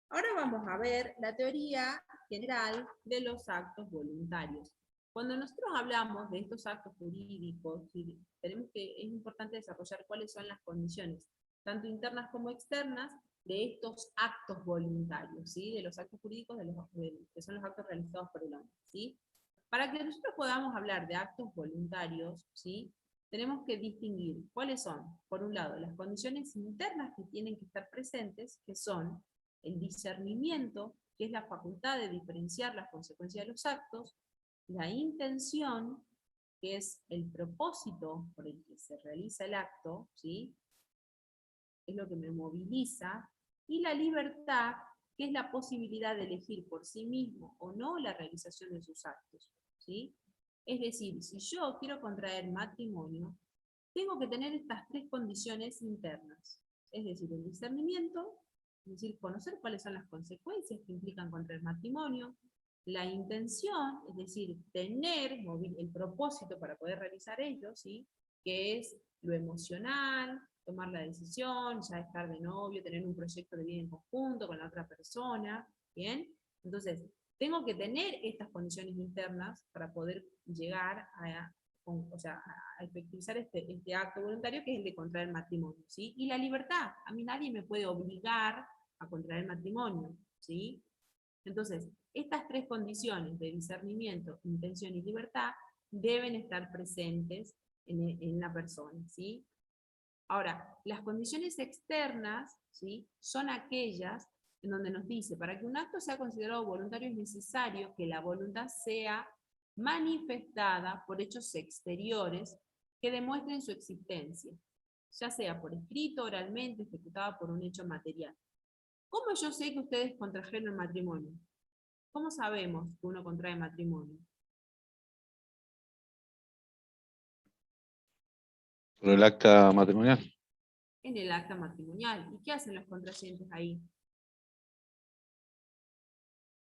Ahora vamos a ver la teoría general de los actos voluntarios. Cuando nosotros hablamos de estos actos jurídicos, es importante desarrollar cuáles son las condiciones, tanto internas como externas, de estos actos voluntarios, ¿sí? De los actos jurídicos que son los actos realizados por el hombre, ¿sí? Para que nosotros podamos hablar de actos voluntarios, ¿sí? Tenemos que distinguir cuáles son, por un lado, las condiciones internas que tienen que estar presentes, que son el discernimiento, que es la facultad de diferenciar las consecuencias de los actos, la intención, que es el propósito por el que se realiza el acto, ¿sí? Es lo que me moviliza, y la libertad, que es la posibilidad de elegir por sí mismo o no la realización de sus actos, ¿sí? Es decir, si yo quiero contraer matrimonio, tengo que tener estas tres condiciones internas, es decir, el discernimiento, es decir, conocer cuáles son las consecuencias que implican contraer matrimonio, la intención, es decir, tener el propósito para poder realizar ello, ¿sí? Que es lo emocional, tomar la decisión, ya estar de novio, tener un proyecto de vida en conjunto con la otra persona, ¿bien? Entonces, tengo que tener estas condiciones internas para poder llegar a efectivizar este acto voluntario, que es el de contraer matrimonio, ¿sí? Y la libertad, a mí nadie me puede obligar a contraer matrimonio, ¿sí? Entonces, estas tres condiciones de discernimiento, intención y libertad deben estar presentes en la persona, ¿sí? Ahora, las condiciones externas, ¿sí? Son aquellas en donde nos dice, para que un acto sea considerado voluntario es necesario que la voluntad sea manifestada por hechos exteriores que demuestren su existencia, ya sea por escrito, oralmente, ejecutada por un hecho material. ¿Cómo yo sé que ustedes contrajeron matrimonio? ¿Cómo sabemos que uno contrae matrimonio? Por el acta matrimonial. En el acta matrimonial. ¿Y qué hacen los contrayentes ahí?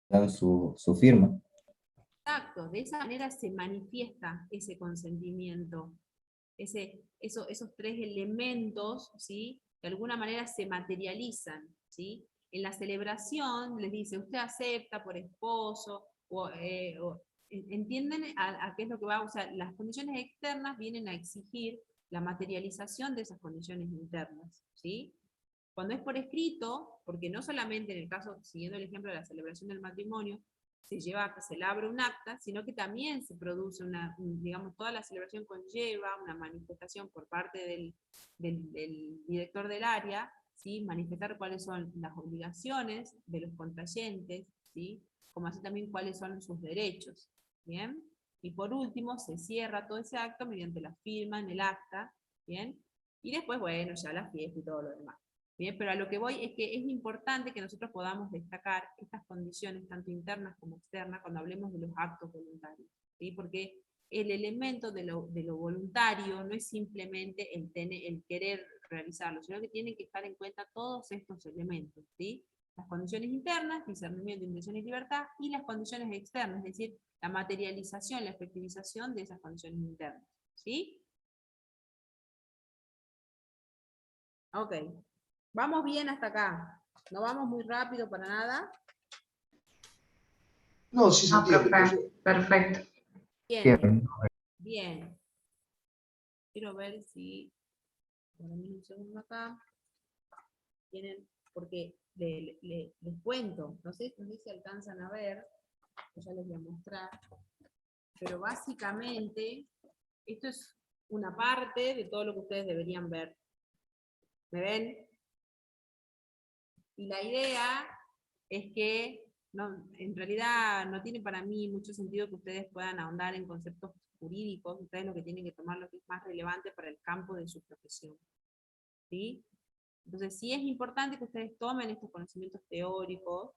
Dan su firma. Exacto, de esa manera se manifiesta ese consentimiento. Esos tres elementos, ¿sí? De alguna manera se materializan, ¿sí? En la celebración les dice, usted acepta por esposo, ¿entienden a qué es lo que va? O sea, las condiciones externas vienen a exigir la materialización de esas condiciones internas, ¿sí? Cuando es por escrito, porque no solamente en el caso, siguiendo el ejemplo de la celebración del matrimonio, se lleva a que se labra un acta, sino que también se produce digamos, toda la celebración conlleva una manifestación por parte del director del área, ¿sí? Manifestar cuáles son las obligaciones de los contrayentes, ¿sí? Como así también cuáles son sus derechos, ¿bien? Y por último, se cierra todo ese acto mediante la firma en el acta, ¿bien? Y después, bueno, ya la fiesta y todo lo demás. Bien, pero a lo que voy es que es importante que nosotros podamos destacar estas condiciones, tanto internas como externas, cuando hablemos de los actos voluntarios, ¿sí? Porque el elemento de lo voluntario no es simplemente el querer realizarlo, sino que tienen que estar en cuenta todos estos elementos, ¿sí? Las condiciones internas, discernimiento, intención y libertad, y las condiciones externas, es decir, la materialización, la efectivización de esas condiciones internas, ¿sí? Ok, vamos bien hasta acá, no vamos muy rápido para nada. No, sí se entiende. profe, perfecto. Bien, bien. Quiero ver si, déjame un segundo acá, tienen, porque les cuento, no sé si alcanzan a ver, ya les voy a mostrar, pero básicamente, esto es una parte de todo lo que ustedes deberían ver. ¿Me ven? Y la idea es que en realidad no tiene para mí mucho sentido que ustedes puedan ahondar en conceptos jurídicos. Ustedes lo que tienen que tomar lo que es más relevante para el campo de su profesión, ¿sí? Entonces sí es importante que ustedes tomen estos conocimientos teóricos,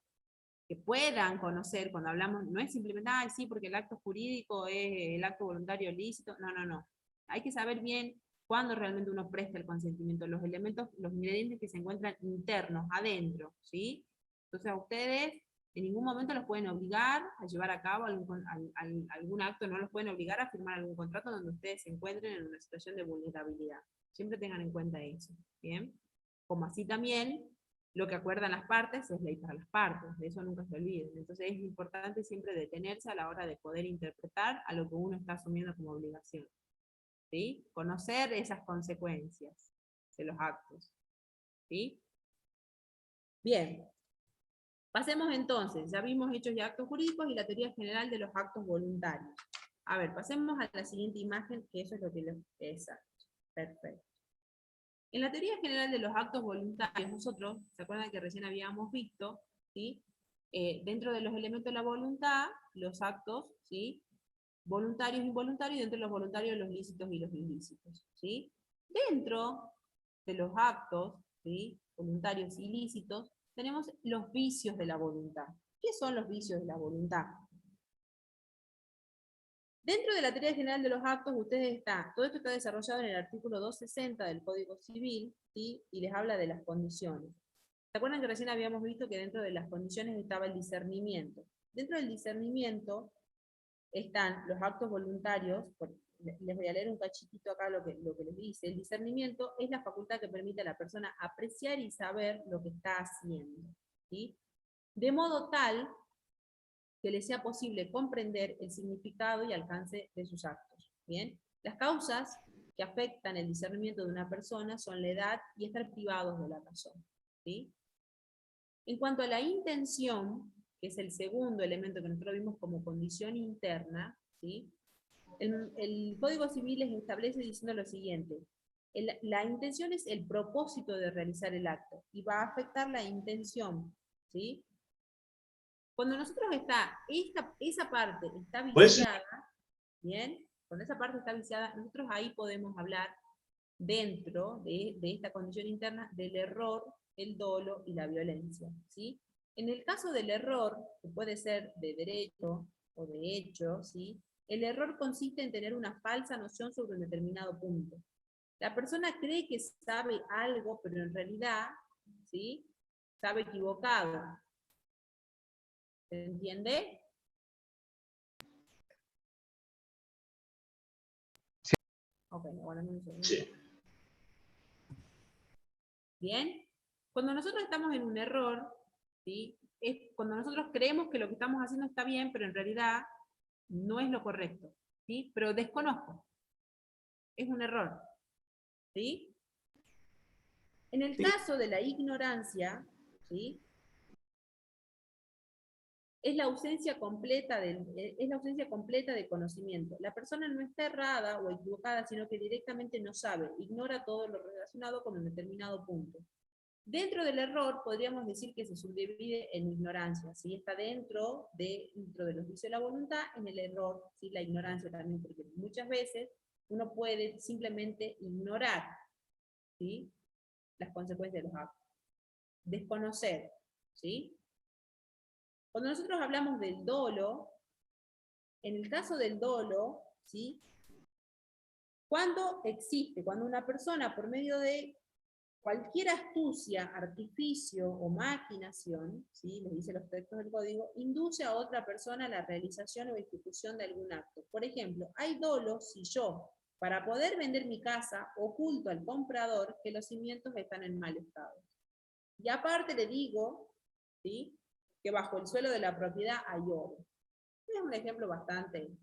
que puedan conocer cuando hablamos, no es simplemente, ay sí, porque el acto jurídico es el acto voluntario lícito, no. Hay que saber bien cuándo realmente uno presta el consentimiento, los elementos, los ingredientes que se encuentran internos, adentro, ¿sí? Entonces a ustedes en ningún momento los pueden obligar a llevar a cabo algún acto, no los pueden obligar a firmar algún contrato donde ustedes se encuentren en una situación de vulnerabilidad. Siempre tengan en cuenta eso, ¿bien? Como así también, lo que acuerdan las partes es ley para las partes, de eso nunca se olviden. Entonces es importante siempre detenerse a la hora de poder interpretar a lo que uno está asumiendo como obligación, ¿sí? Conocer esas consecuencias de los actos, ¿sí? Bien. Pasemos entonces, ya vimos hechos y actos jurídicos y la teoría general de los actos voluntarios. A ver, pasemos a la siguiente imagen, que eso es lo que les... Exacto, perfecto. En la teoría general de los actos voluntarios, nosotros, ¿se acuerdan que recién habíamos visto, ¿sí? Dentro de los elementos de la voluntad, los actos, ¿sí? Voluntarios e involuntarios, y dentro de los voluntarios los lícitos y los ilícitos, ¿sí? Dentro de los actos, ¿sí? Voluntarios y ilícitos, tenemos los vicios de la voluntad. ¿Qué son los vicios de la voluntad? Dentro de la teoría general de los actos, todo esto está desarrollado en el artículo 260 del Código Civil, ¿sí? Y les habla de las condiciones. ¿Se acuerdan que recién habíamos visto que dentro de las condiciones estaba el discernimiento? Dentro del discernimiento están los actos voluntarios, les voy a leer un cachitito acá lo que les dice. El discernimiento es la facultad que permite a la persona apreciar y saber lo que está haciendo, ¿sí? De modo tal que le sea posible comprender el significado y alcance de sus actos. ¿Bien? Las causas que afectan el discernimiento de una persona son la edad y estar privados de la razón, ¿sí? En cuanto a la intención, que es el segundo elemento que nosotros vimos como condición interna, ¿sí? El Código Civil les establece diciendo lo siguiente: la intención es el propósito de realizar el acto, y va a afectar la intención, ¿sí? Cuando nosotros esa parte está viciada, ¿bien? Cuando esa parte está viciada, nosotros ahí podemos hablar, dentro de esta condición interna, del error, el dolo y la violencia, ¿sí? En el caso del error, que puede ser de derecho o de hecho, ¿sí? El error consiste en tener una falsa noción sobre un determinado punto. La persona cree que sabe algo, pero en realidad, ¿sí? Sabe equivocado. ¿Se entiende? Sí. Ok, aguardame un segundo. Sí. Bien. Cuando nosotros estamos en un error, ¿sí? Es cuando nosotros creemos que lo que estamos haciendo está bien, pero en realidad no es lo correcto, ¿sí? Pero desconozco. Es un error, ¿sí? En el caso de la ignorancia, ¿sí? Es la ausencia completa de conocimiento. La persona no está errada o equivocada, sino que directamente no sabe, ignora todo lo relacionado con un determinado punto. Dentro del error podríamos decir que se subdivide en ignorancia, ¿sí? Está dentro de los vicios de la voluntad, en el error, ¿sí? La ignorancia también, porque muchas veces uno puede simplemente ignorar, ¿sí? Las consecuencias de los actos. Desconocer, ¿sí? Cuando nosotros hablamos del dolo, en el caso del dolo, ¿sí? Cuando una persona por medio de Cualquier astucia, artificio o maquinación, ¿sí?, les dice los textos del código, induce a otra persona a la realización o ejecución de algún acto. Por ejemplo, hay dolo si yo, para poder vender mi casa, oculto al comprador que los cimientos están en mal estado. Y aparte le digo, ¿sí?, que bajo el suelo de la propiedad hay oro. Es un ejemplo bastante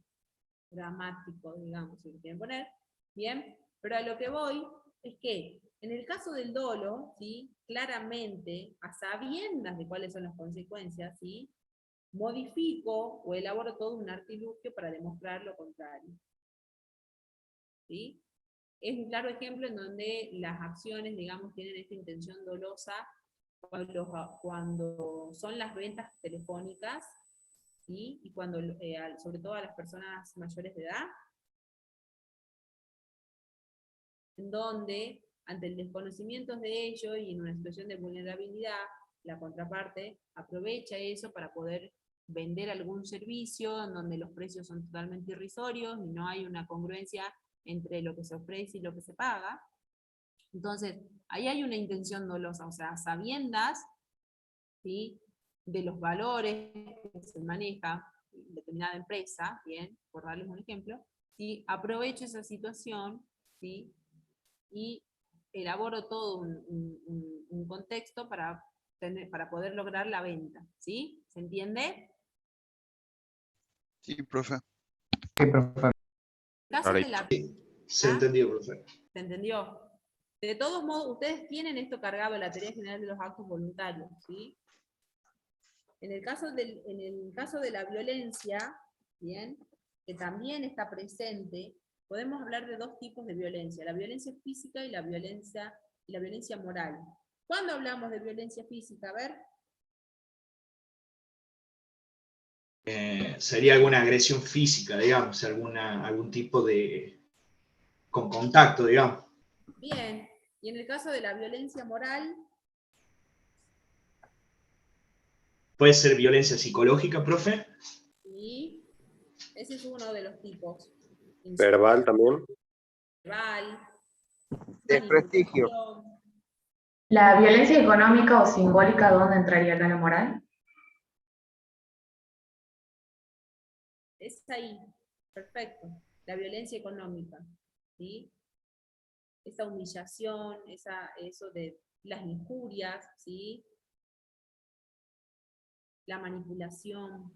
dramático, digamos, si lo quieren poner. Bien, pero a lo que voy es que en el caso del dolo, ¿sí?, claramente, a sabiendas de cuáles son las consecuencias, ¿sí?, modifico o elaboro todo un artilugio para demostrar lo contrario. ¿Sí? Es un claro ejemplo en donde las acciones, digamos, tienen esta intención dolosa cuando son las ventas telefónicas, ¿sí?, y cuando, sobre todo a las personas mayores de edad, en donde, ante el desconocimiento de ello y en una situación de vulnerabilidad, la contraparte aprovecha eso para poder vender algún servicio en donde los precios son totalmente irrisorios y no hay una congruencia entre lo que se ofrece y lo que se paga. Entonces, ahí hay una intención dolosa, o sea, sabiendas, ¿sí?, de los valores que se maneja en determinada empresa, bien, por darles un ejemplo, ¿sí?, aprovecho esa situación, ¿sí?, y elaboro todo un contexto para poder lograr la venta, ¿sí? ¿Se entiende? Sí, profe. Sí, profe. En el caso de la... Se entendió, profe. ¿Se entendió? De todos modos, ustedes tienen esto cargado en la teoría general de los actos voluntarios, ¿sí? En el caso de la violencia, ¿bien?, que también está presente, podemos hablar de dos tipos de violencia, la violencia física y la violencia moral. ¿Cuándo hablamos de violencia física? A ver. Sería alguna agresión física, digamos, algún tipo de... con contacto, digamos. Bien, y en el caso de la violencia moral... ¿Puede ser violencia psicológica, profe? Sí, ese es uno de los tipos. Verbal también. Verbal. Desprestigio. ¿La violencia económica o simbólica dónde entraría acá la moral? Es ahí, perfecto. La violencia económica, ¿sí? Esa humillación, eso de las injurias, ¿sí? La manipulación.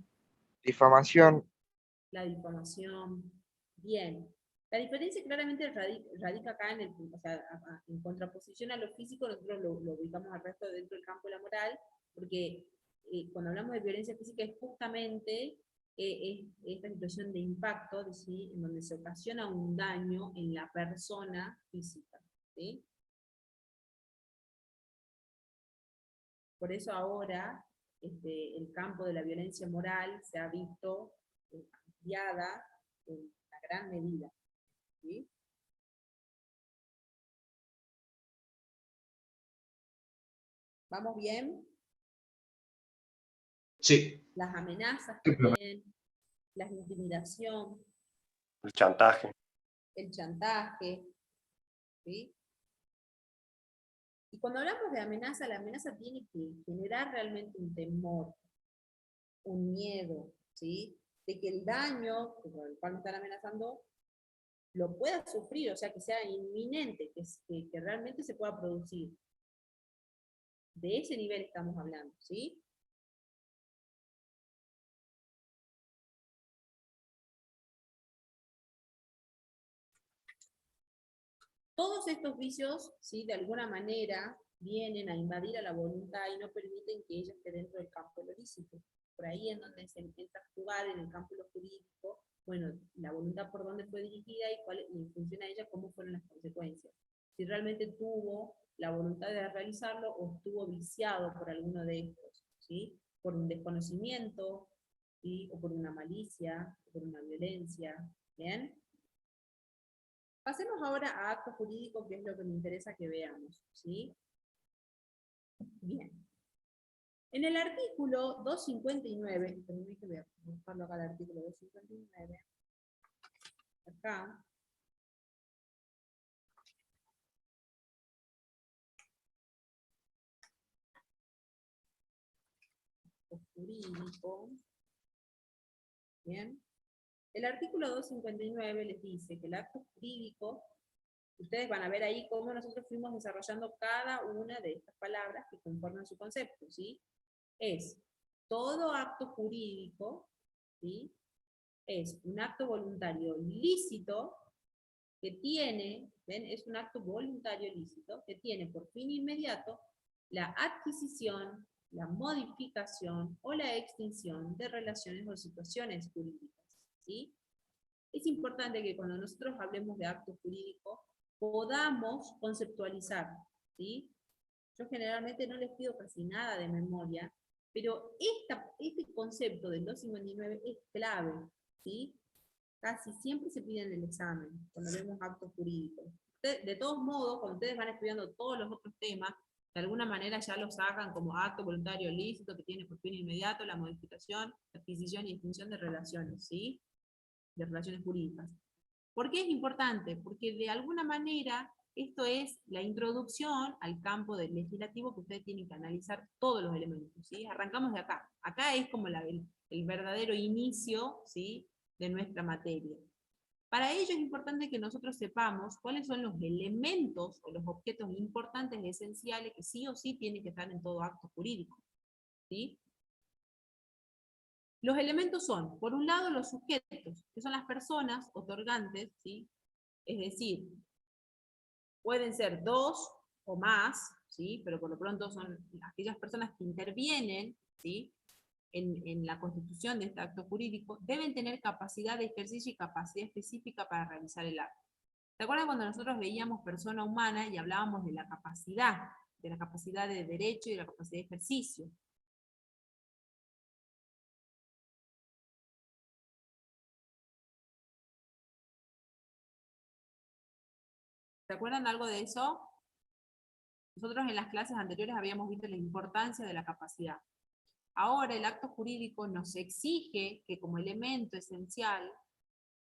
Difamación. La difamación. Bien. La diferencia claramente radica acá en en contraposición a lo físico, nosotros lo ubicamos al resto dentro del campo de la moral, porque cuando hablamos de violencia física es justamente esta situación de impacto, ¿sí?, en donde se ocasiona un daño en la persona física, ¿sí? Por eso ahora el campo de la violencia moral se ha visto ampliada en una gran medida, ¿sí? ¿Vamos bien? Sí. Las amenazas también, la intimidación, El chantaje. el chantaje, ¿sí? Y cuando hablamos de amenaza, la amenaza tiene que generar realmente un temor, un miedo, ¿sí?, de que el daño por el cual me están amenazando lo pueda sufrir, o sea, que sea inminente, que realmente se pueda producir. De ese nivel estamos hablando, ¿sí? Todos estos vicios, ¿sí?, de alguna manera vienen a invadir a la voluntad y no permiten que ella esté dentro del campo de lo lícito. Por ahí es donde se empieza a jugar en el campo de lo jurídico, bueno, la voluntad por dónde fue dirigida y en función a ella cómo fueron las consecuencias. Si realmente tuvo la voluntad de realizarlo o estuvo viciado por alguno de estos, ¿sí?, por un desconocimiento, ¿sí?, o por una malicia, o por una violencia, ¿bien? Pasemos ahora a acto jurídico, que es lo que me interesa que veamos, ¿sí? Bien. En el artículo 259, voy a buscarlo acá el artículo 259, acá, acto jurídico. Bien. El artículo 259 les dice que el acto jurídico, ustedes van a ver ahí cómo nosotros fuimos desarrollando cada una de estas palabras que conforman su concepto, ¿sí? Es todo acto jurídico, ¿sí? Es un acto voluntario lícito que tiene, ¿ven? Es un acto voluntario lícito que tiene por fin inmediato la adquisición, la modificación o la extinción de relaciones o situaciones jurídicas, ¿sí? Es importante que cuando nosotros hablemos de acto jurídico podamos conceptualizar, ¿sí? Yo generalmente no les pido casi nada de memoria, pero este concepto del 259 es clave, ¿sí? Casi siempre se pide en el examen, cuando vemos actos jurídicos. De todos modos, cuando ustedes van estudiando todos los otros temas, de alguna manera ya lo sacan como acto voluntario lícito que tiene por fin inmediato la modificación, adquisición y extinción de relaciones, ¿sí? De relaciones jurídicas. ¿Por qué es importante? Porque de alguna manera esto es la introducción al campo del legislativo que ustedes tienen que analizar todos los elementos, ¿sí? Arrancamos de acá. Acá es como el verdadero inicio, ¿sí? De nuestra materia. Para ello es importante que nosotros sepamos cuáles son los elementos o los objetos importantes y esenciales que sí o sí tienen que estar en todo acto jurídico, ¿sí? Los elementos son, por un lado, los sujetos, que son las personas otorgantes, ¿sí? Es decir, pueden ser dos o más, ¿sí? Pero por lo pronto son aquellas personas que intervienen, ¿sí? En la constitución de este acto jurídico, deben tener capacidad de ejercicio y capacidad específica para realizar el acto. ¿Se acuerdan cuando nosotros veíamos persona humana y hablábamos de la capacidad de derecho y de la capacidad de ejercicio? ¿Se acuerdan algo de eso? Nosotros en las clases anteriores habíamos visto la importancia de la capacidad. Ahora el acto jurídico nos exige que como elemento esencial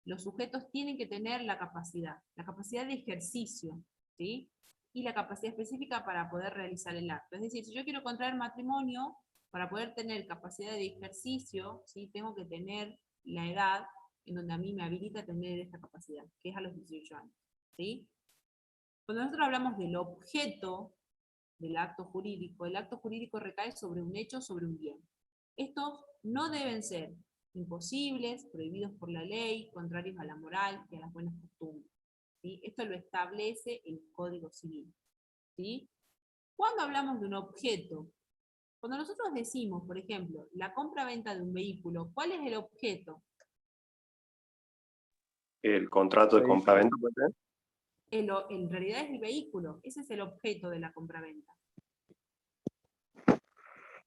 los sujetos tienen que tener la capacidad de ejercicio, ¿sí? Y la capacidad específica para poder realizar el acto. Es decir, si yo quiero contraer matrimonio, para poder tener capacidad de ejercicio, ¿sí? Tengo que tener la edad en donde a mí me habilita tener esta capacidad, que es a los 18 años, ¿sí? Cuando nosotros hablamos del objeto del acto jurídico, el acto jurídico recae sobre un hecho, sobre un bien. Estos no deben ser imposibles, prohibidos por la ley, contrarios a la moral y a las buenas costumbres, ¿sí? Esto lo establece el Código Civil, ¿sí? Cuando hablamos de un objeto, cuando nosotros decimos, por ejemplo, la compra-venta de un vehículo, ¿cuál es el objeto? El contrato de compraventa, ¿puede ser? En realidad es el vehículo, ese es el objeto de la compraventa.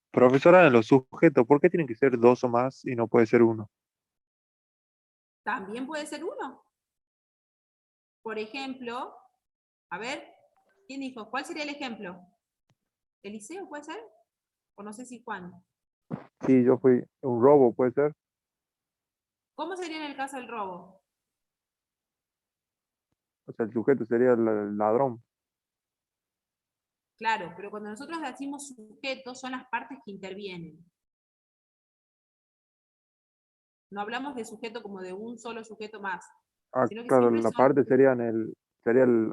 Profesora, en los sujetos, ¿por qué tienen que ser dos o más y no puede ser uno? También puede ser uno. Por ejemplo, a ver, ¿quién dijo? ¿Cuál sería el ejemplo? ¿Eliseo puede ser? O no sé si Juan. Sí, yo fui un robo, ¿puede ser? ¿Cómo sería en el caso del robo? O sea, el sujeto sería el ladrón. Claro, pero cuando nosotros decimos sujetos son las partes que intervienen. No hablamos de sujeto como de un solo sujeto más. Ah, Sino que claro, siempre la son... parte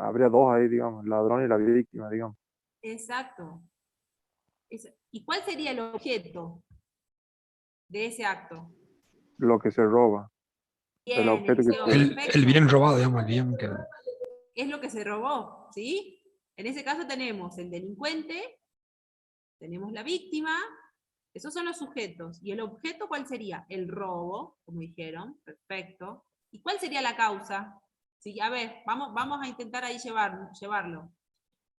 habría dos ahí, digamos, el ladrón y la víctima, digamos. Exacto. ¿Y cuál sería el objeto de ese acto? Lo que se roba. El Bien, objeto que Eliseo, se... perfecto. El bien robado, digamos, el bien que... Es lo que se robó, ¿sí? En ese caso tenemos el delincuente, tenemos la víctima, esos son los sujetos. ¿Y el objeto cuál sería? El robo, como dijeron, perfecto. ¿Y cuál sería la causa? Sí, a ver, vamos a intentar ahí llevarlo.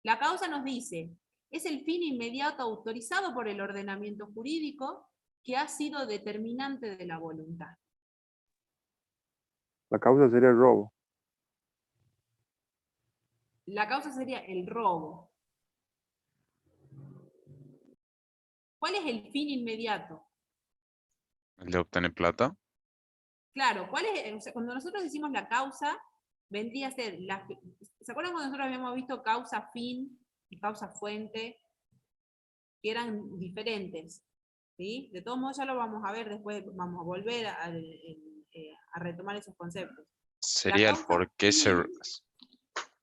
La causa nos dice, es el fin inmediato autorizado por el ordenamiento jurídico que ha sido determinante de la voluntad. La causa sería el robo. La causa sería el robo. ¿Cuál es el fin inmediato? ¿El de obtener plata? Claro, ¿cuál es? O sea, cuando nosotros decimos la causa, vendría a ser, ¿se acuerdan cuando nosotros habíamos visto causa fin y causa fuente? Que eran diferentes. ¿sí? De todos modos ya lo vamos a ver después, vamos a volver a retomar esos conceptos. Sería el por qué se...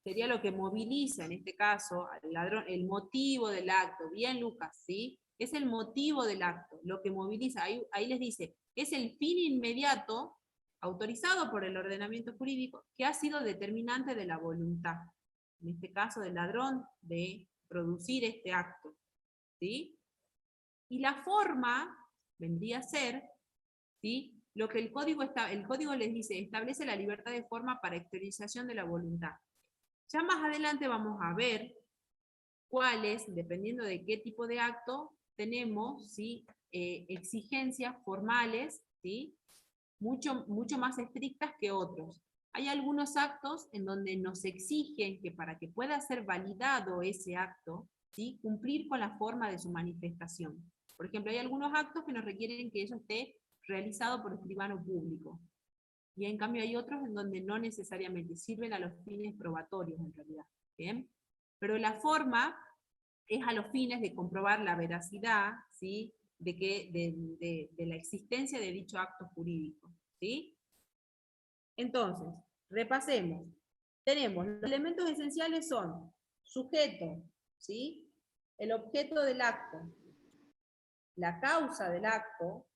Sería lo que moviliza, en este caso, al ladrón, el motivo del acto. Bien, Lucas, ¿sí? Es el motivo del acto, lo que moviliza. Ahí les dice, es el fin inmediato, autorizado por el ordenamiento jurídico, que ha sido determinante de la voluntad. En este caso, del ladrón, de producir este acto. ¿Sí? Y la forma vendría a ser, ¿sí? Lo que el código les dice, establece la libertad de forma para exteriorización de la voluntad. Ya más adelante vamos a ver cuáles, dependiendo de qué tipo de acto, tenemos, ¿sí? Exigencias formales, ¿sí? mucho más estrictas que otros. Hay algunos actos en donde nos exigen que para que pueda ser validado ese acto, ¿sí? Cumplir con la forma de su manifestación. Por ejemplo, hay algunos actos que nos requieren que eso esté realizado por escribano público. Y en cambio hay otros en donde no necesariamente sirven a los fines probatorios en realidad. ¿Bien? Pero la forma es a los fines de comprobar la veracidad, ¿sí? de la existencia de dicho acto jurídico. ¿Sí? Entonces, repasemos. Tenemos, los elementos esenciales son sujeto, ¿sí? El objeto del acto, la causa del acto.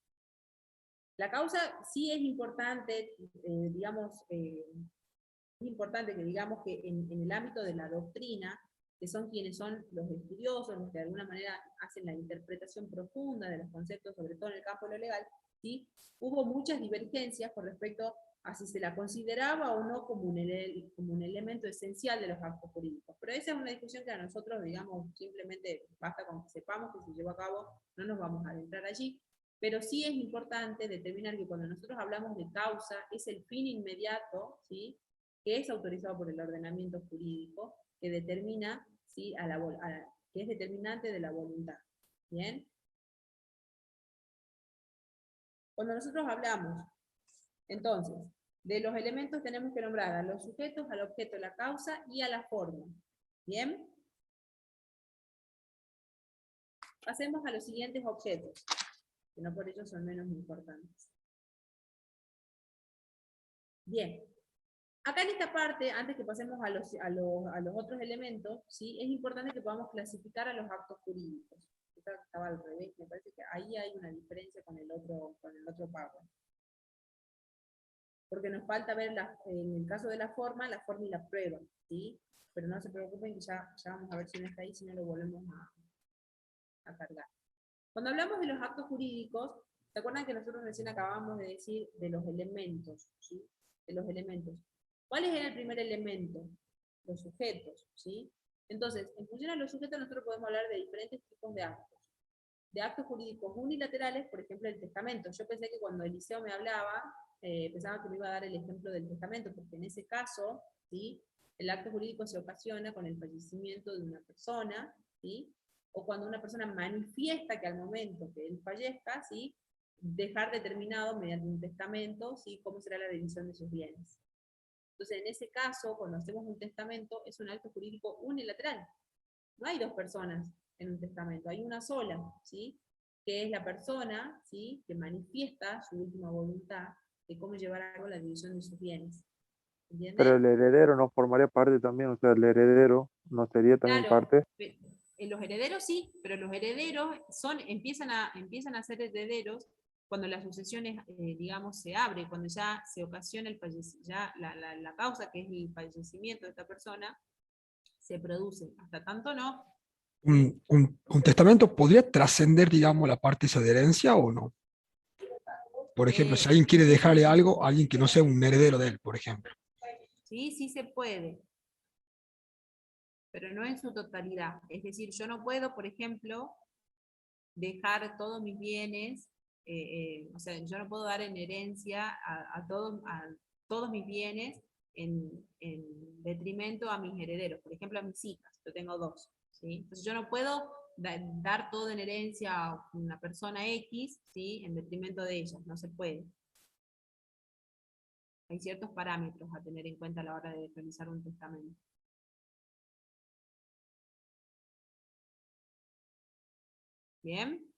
La causa sí es importante, es importante que digamos que en el ámbito de la doctrina, que son quienes son los estudiosos, los que de alguna manera hacen la interpretación profunda de los conceptos, sobre todo en el campo de lo legal, ¿sí? Hubo muchas divergencias con respecto a si se la consideraba o no como un elemento esencial de los actos jurídicos. Pero esa es una discusión que a nosotros, digamos, simplemente basta con que sepamos que se llevó a cabo, no nos vamos a adentrar allí, pero sí es importante determinar que cuando nosotros hablamos de causa, es el fin inmediato, ¿sí? Que es autorizado por el ordenamiento jurídico, que determina, ¿sí? Que es determinante de la voluntad. ¿Bien? Cuando nosotros hablamos, entonces, de los elementos tenemos que nombrar a los sujetos, al objeto, la causa y a la forma. ¿Bien? Pasemos a los siguientes objetos, que no por ello son menos importantes. Bien. Acá en esta parte, antes que pasemos a los otros elementos, ¿sí? Es importante que podamos clasificar a los actos jurídicos. Esta estaba al revés, me parece que ahí hay una diferencia con el otro párrafo. Porque nos falta ver, en el caso de la forma y la prueba, ¿sí? Pero no se preocupen que ya vamos a ver si no está ahí, si no lo volvemos a cargar. Cuando hablamos de los actos jurídicos, ¿se acuerdan que nosotros recién acabamos de decir de los elementos, ¿sí? De los elementos. ¿Cuál es el primer elemento? Los sujetos, ¿sí? Entonces, en función a los sujetos nosotros podemos hablar de diferentes tipos de actos. De actos jurídicos unilaterales, por ejemplo, el testamento. Yo pensé que cuando Eliseo me hablaba, pensaba que me iba a dar el ejemplo del testamento, porque en ese caso, ¿sí? El acto jurídico se ocasiona con el fallecimiento de una persona, ¿sí? O cuando una persona manifiesta que al momento que él fallezca, ¿sí? Dejar determinado mediante un testamento, ¿sí? Cómo será la división de sus bienes. Entonces, en ese caso, cuando hacemos un testamento, es un acto jurídico unilateral. No hay dos personas en un testamento, hay una sola, ¿sí? Que es la persona, ¿sí? Que manifiesta su última voluntad de cómo llevar a cabo la división de sus bienes. ¿Entienden? Pero el heredero no formaría parte también, o sea, el heredero no sería también Claro, parte. los herederos sí, pero los herederos empiezan a ser herederos cuando la sucesión digamos, se abre, cuando ya se ocasiona la causa, que es el fallecimiento de esta persona, se produce. Hasta tanto no. ¿Un testamento podría trascender, digamos, la parte esa de herencia o no? Por ejemplo, si alguien quiere dejarle algo a alguien que no sea un heredero de él, por ejemplo. Sí, sí se puede, pero no en su totalidad. Es decir, yo no puedo, por ejemplo, dejar todos mis bienes, o sea, yo no puedo dar en herencia a todos mis bienes en detrimento a mis herederos, por ejemplo a mis hijas, yo tengo dos, ¿sí? Entonces yo no puedo dar todo en herencia a una persona X, ¿sí? En detrimento de ellas, no se puede. Hay ciertos parámetros a tener en cuenta a la hora de realizar un testamento. ¿Bien?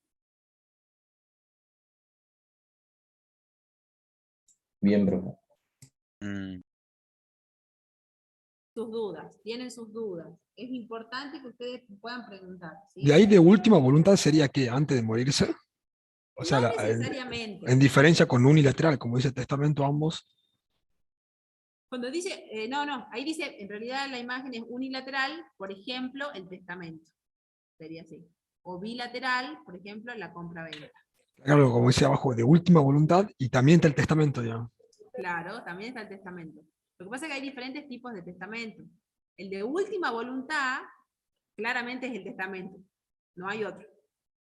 Bien, profe. Sus dudas, tienen sus dudas. Es importante que ustedes puedan preguntar, ¿sí? De ahí de última voluntad sería que antes de morirse, o sea, No en necesariamente. diferencia con unilateral, como dice el testamento ambos. Cuando dice, no, ahí dice, en realidad la imagen es unilateral, por ejemplo, el testamento. Sería así. O bilateral, por ejemplo, la compra-venta. Claro, como dice abajo, de última voluntad, y también está el testamento, digamos. Claro, también está el testamento. Lo que pasa es que hay diferentes tipos de testamento. El de última voluntad, claramente es el testamento. No hay otro.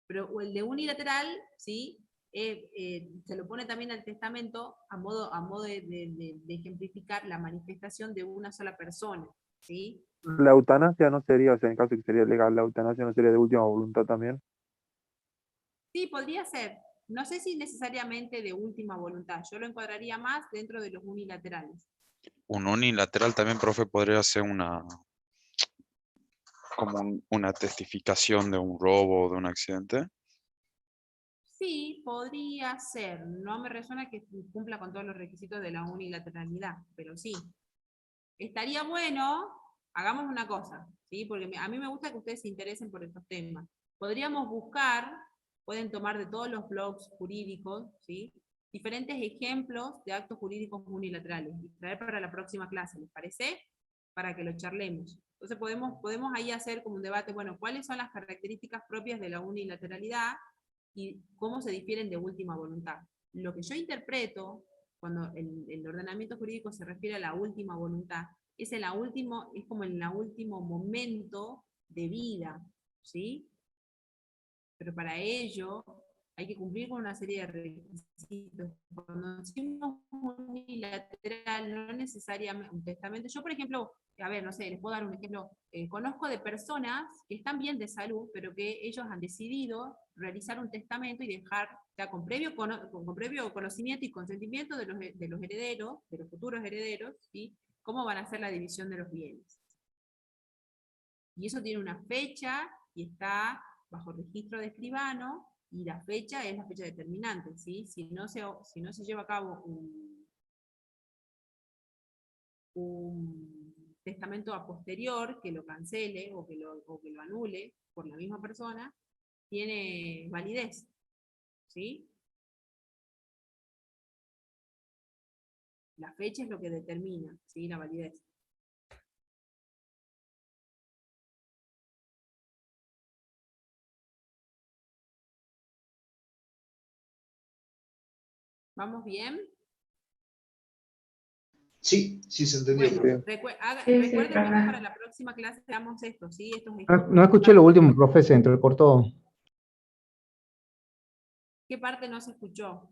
Pero el de unilateral, ¿sí? Se lo pone también al testamento a modo de ejemplificar la manifestación de una sola persona, ¿sí? La eutanasia no sería, o sea, en caso de que sería legal, la eutanasia no sería de última voluntad también. Sí, podría ser. No sé si necesariamente de última voluntad. Yo lo encuadraría más dentro de los unilaterales. Un unilateral también, profe, podría ser una testificación de un robo o de un accidente. Sí, podría ser. No me resuena que cumpla con todos los requisitos de la unilateralidad, pero sí. Estaría bueno, hagamos una cosa, ¿sí? Porque a mí me gusta que ustedes se interesen por estos temas. Podríamos buscar, pueden tomar de todos los blogs jurídicos, ¿sí? Diferentes ejemplos de actos jurídicos unilaterales y traer para la próxima clase, ¿les parece? Para que lo charlemos. Entonces podemos ahí hacer como un debate, bueno, ¿cuáles son las características propias de la unilateralidad y cómo se difieren de última voluntad? Lo que yo interpreto, cuando el ordenamiento jurídico se refiere a la última voluntad, es como en el último momento de vida, ¿sí? Pero para ello hay que cumplir con una serie de requisitos. Cuando decimos unilateral, no necesariamente un testamento. Yo, por ejemplo, a ver, no sé, les puedo dar un ejemplo. Conozco de personas que están bien de salud, pero que ellos han decidido realizar un testamento y dejar, o sea, con previo conocimiento y consentimiento de los herederos, de los futuros herederos, ¿sí? Cómo van a hacer la división de los bienes. Y eso tiene una fecha y está bajo registro de escribano, y la fecha es la fecha determinante, ¿sí? Si no se lleva a cabo un testamento a posterior que lo cancele o que lo anule por la misma persona, tiene validez, ¿sí? La fecha es lo que determina, ¿sí? La validez. ¿Vamos bien? Sí, sí se entendió. Bueno, Sí. recuerden que para la próxima clase hagamos esto, ¿sí? No escuché lo último, profe, se entrecortó. ¿Qué parte no se escuchó?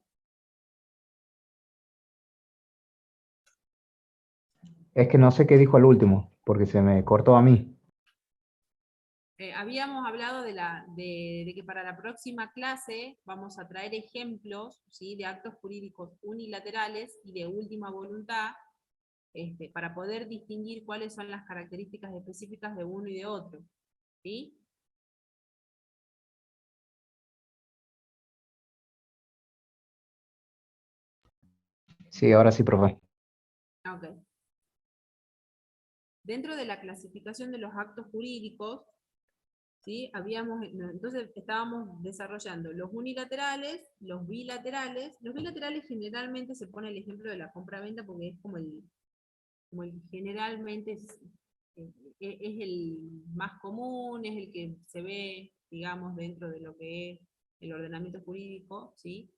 Es que no sé qué dijo al último, porque se me cortó a mí. Habíamos hablado de que para la próxima clase vamos a traer ejemplos, ¿sí? De actos jurídicos unilaterales y de última voluntad, para poder distinguir cuáles son las características específicas de uno y de otro, ¿sí? Sí, ahora sí, profe. Ok. Dentro de la clasificación de los actos jurídicos, ¿sí? Entonces estábamos desarrollando los unilaterales, los bilaterales. Los bilaterales generalmente se pone el ejemplo de la compra-venta porque es como el generalmente es el más común, es el que se ve, digamos, dentro de lo que es el ordenamiento jurídico, ¿sí?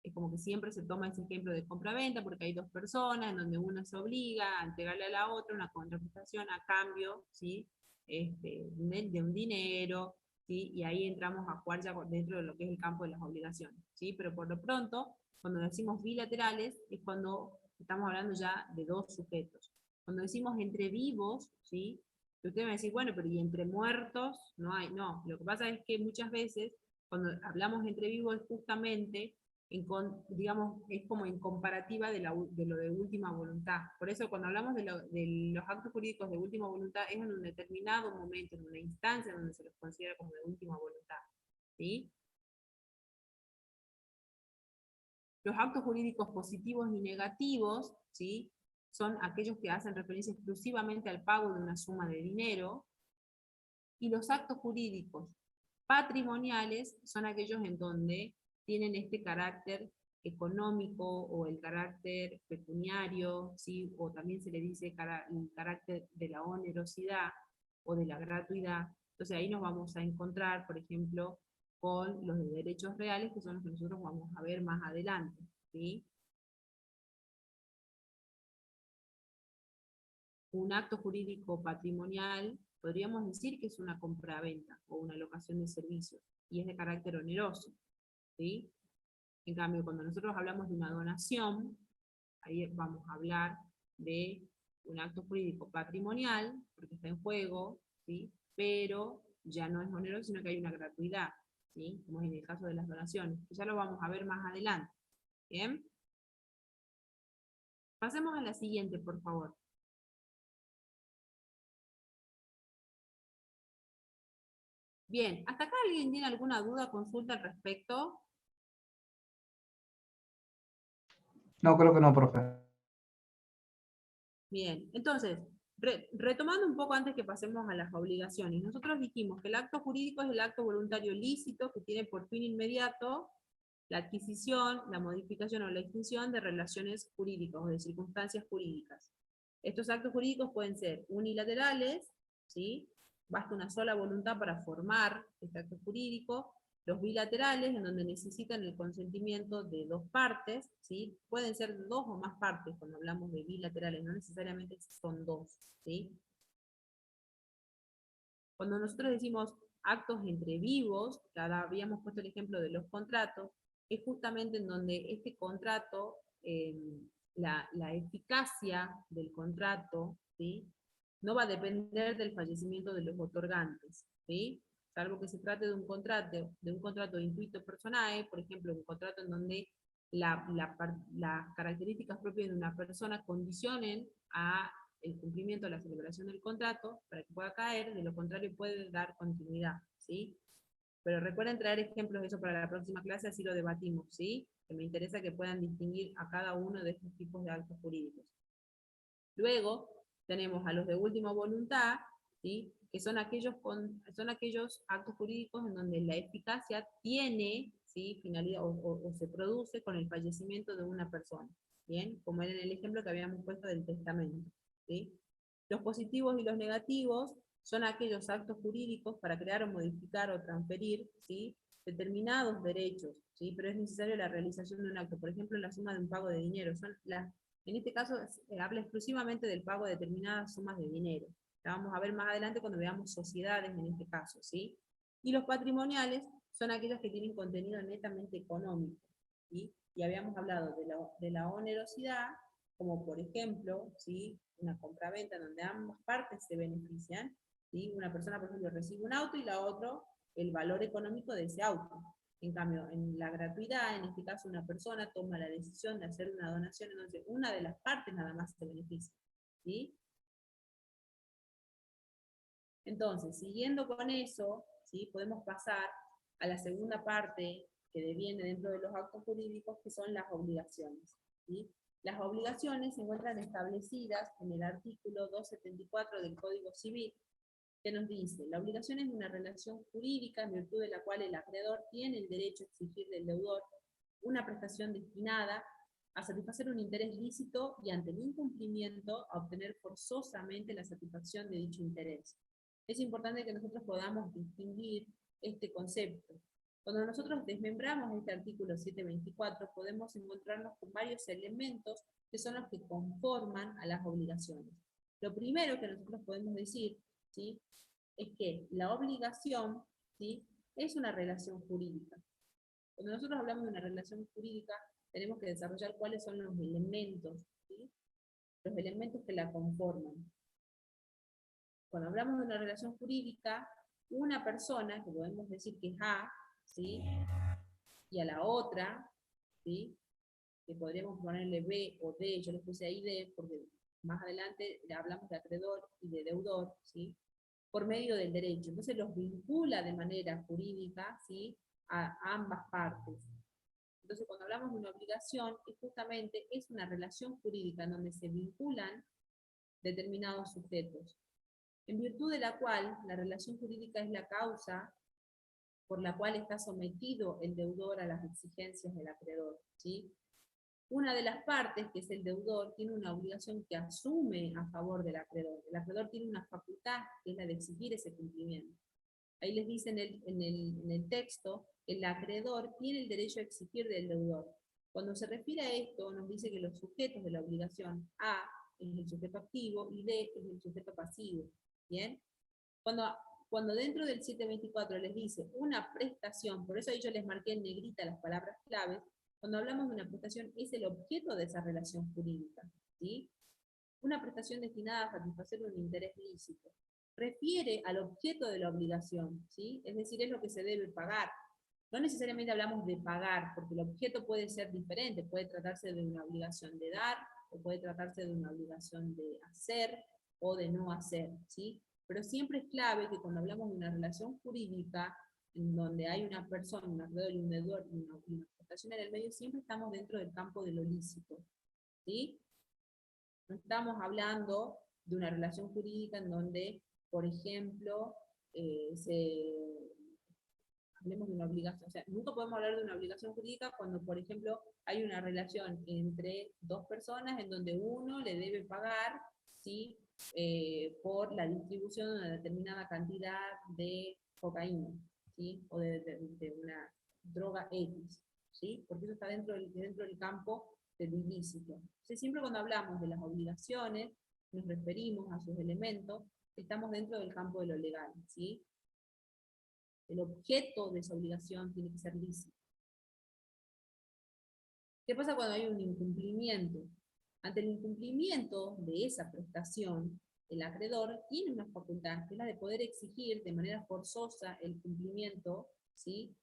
Es como que siempre se toma ese ejemplo de compra-venta porque hay dos personas en donde una se obliga a entregarle a la otra una contraprestación a cambio, ¿sí? De un dinero, ¿sí? Y ahí entramos a jugar ya dentro de lo que es el campo de las obligaciones, ¿sí? Pero por lo pronto, cuando decimos bilaterales, es cuando estamos hablando ya de dos sujetos. Cuando decimos entre vivos, ¿sí? Que usted me va a decir, bueno, pero ¿y entre muertos? No hay, no. Lo que pasa es que muchas veces, cuando hablamos entre vivos, es justamente digamos, es como en comparativa de lo de última voluntad. Por eso cuando hablamos de los actos jurídicos de última voluntad es en un determinado momento, en una instancia donde se los considera como de última voluntad, ¿sí? Los actos jurídicos positivos y negativos, ¿sí? Son aquellos que hacen referencia exclusivamente al pago de una suma de dinero, y los actos jurídicos patrimoniales son aquellos en donde tienen este carácter económico o el carácter pecuniario, ¿sí? O también se le dice el carácter de la onerosidad o de la gratuidad. Entonces ahí nos vamos a encontrar, por ejemplo, con los de derechos reales, que son los que nosotros vamos a ver más adelante, ¿sí? Un acto jurídico patrimonial, podríamos decir que es una compraventa o una locación de servicios, y es de carácter oneroso, ¿sí? En cambio, cuando nosotros hablamos de una donación, ahí vamos a hablar de un acto jurídico patrimonial, porque está en juego, ¿sí? Pero ya no es oneroso, sino que hay una gratuidad, ¿sí? Como en el caso de las donaciones, que ya lo vamos a ver más adelante. ¿Bien? Pasemos a la siguiente, por favor. Bien, ¿hasta acá alguien tiene alguna duda, consulta al respecto? No, creo que no, profe. Bien, entonces, retomando un poco antes que pasemos a las obligaciones, nosotros dijimos que el acto jurídico es el acto voluntario lícito que tiene por fin inmediato la adquisición, la modificación o la extinción de relaciones jurídicas o de circunstancias jurídicas. Estos actos jurídicos pueden ser unilaterales, ¿sí? Basta una sola voluntad para formar este acto jurídico. Los bilaterales, en donde necesitan el consentimiento de dos partes, ¿sí? Pueden ser dos o más partes cuando hablamos de bilaterales, no necesariamente son dos, ¿sí? Cuando nosotros decimos actos entre vivos, que ahora habíamos puesto el ejemplo de los contratos, es justamente en donde este contrato, la eficacia del contrato, ¿sí? No va a depender del fallecimiento de los otorgantes, ¿sí? Salvo que se trate de un contrato intuito personae, por ejemplo, un contrato en donde las características propias de una persona condicionen a el cumplimiento de la celebración del contrato para que pueda caer, de lo contrario puede dar continuidad, ¿sí? Pero recuerden traer ejemplos de eso para la próxima clase, así lo debatimos, ¿sí? Que me interesa que puedan distinguir a cada uno de estos tipos de actos jurídicos. Luego tenemos a los de última voluntad, ¿sí? Que son aquellos actos jurídicos en donde la eficacia tiene, ¿sí? Finalidad o se produce con el fallecimiento de una persona, ¿bien? Como era en el ejemplo que habíamos puesto del testamento, ¿sí? Los positivos y los negativos son aquellos actos jurídicos para crear o modificar o transferir, ¿sí? Determinados derechos, ¿sí? Pero es necesario la realización de un acto, por ejemplo, la suma de un pago de dinero. En este caso habla exclusivamente del pago de determinadas sumas de dinero. La vamos a ver más adelante cuando veamos sociedades en este caso, ¿sí? Y los patrimoniales son aquellos que tienen contenido netamente económico, ¿sí? Y habíamos hablado de la onerosidad, como por ejemplo, ¿sí? Una compraventa donde ambas partes se benefician, ¿sí? Una persona, por ejemplo, recibe un auto y la otra el valor económico de ese auto. En cambio, en la gratuidad, en este caso una persona toma la decisión de hacer una donación, entonces una de las partes nada más se beneficia, ¿sí? Entonces, siguiendo con eso, ¿sí? Podemos pasar a la segunda parte que deviene dentro de los actos jurídicos, que son las obligaciones, ¿sí? Las obligaciones se encuentran establecidas en el artículo 274 del Código Civil, que nos dice: la obligación es una relación jurídica en virtud de la cual el acreedor tiene el derecho a exigir del deudor una prestación destinada a satisfacer un interés lícito y ante el incumplimiento a obtener forzosamente la satisfacción de dicho interés. Es importante que nosotros podamos distinguir este concepto. Cuando nosotros desmembramos este artículo 724, podemos encontrarnos con varios elementos que son los que conforman a las obligaciones. Lo primero que nosotros podemos decir, ¿sí?, es que la obligación, ¿sí?, es una relación jurídica. Cuando nosotros hablamos de una relación jurídica, tenemos que desarrollar cuáles son los elementos, ¿sí?, los elementos que la conforman. Cuando hablamos de una relación jurídica, una persona, que podemos decir que es A, ¿sí?, y a la otra, ¿sí?, que podríamos ponerle B o D, yo les puse ahí D, porque más adelante hablamos de acreedor y de deudor, ¿sí?, por medio del derecho. Entonces los vincula de manera jurídica, ¿sí?, a ambas partes. Entonces, cuando hablamos de una obligación, es una relación jurídica en donde se vinculan determinados sujetos, en virtud de la cual la relación jurídica es la causa por la cual está sometido el deudor a las exigencias del acreedor, ¿sí? Una de las partes, que es el deudor, tiene una obligación que asume a favor del acreedor. El acreedor tiene una facultad, que es la de exigir ese cumplimiento. Ahí les dice en el texto, el acreedor tiene el derecho a exigir del deudor. Cuando se refiere a esto, nos dice que los sujetos de la obligación, A es el sujeto activo y D es el sujeto pasivo. ¿Bien? Cuando dentro del 724 les dice una prestación, por eso ahí yo les marqué en negrita las palabras claves, cuando hablamos de una prestación es el objeto de esa relación jurídica, ¿sí? Una prestación destinada a satisfacer un interés lícito. Refiere al objeto de la obligación, ¿sí? Es decir, es lo que se debe pagar. No necesariamente hablamos de pagar, porque el objeto puede ser diferente, puede tratarse de una obligación de dar, o puede tratarse de una obligación de hacer, o de no hacer, ¿sí? Pero siempre es clave que cuando hablamos de una relación jurídica, en donde hay una persona, un acreedor y un deudor, y una prestación en el medio, siempre estamos dentro del campo de lo lícito, ¿sí? No estamos hablando de una relación jurídica en donde, por ejemplo, hablemos de una obligación, o sea, nunca podemos hablar de una obligación jurídica cuando, por ejemplo, hay una relación entre dos personas en donde uno le debe pagar, ¿sí? Por la distribución de una determinada cantidad de cocaína, ¿sí? O de una droga X, ¿sí? Porque eso está dentro del campo del ilícito. Entonces, siempre cuando hablamos de las obligaciones, nos referimos a sus elementos, estamos dentro del campo de lo legal, ¿sí? El objeto de esa obligación tiene que ser lícito. ¿Qué pasa cuando hay un incumplimiento? Ante el incumplimiento de esa prestación, el acreedor tiene una facultad, que es la de poder exigir de manera forzosa el cumplimiento, ¿sí?,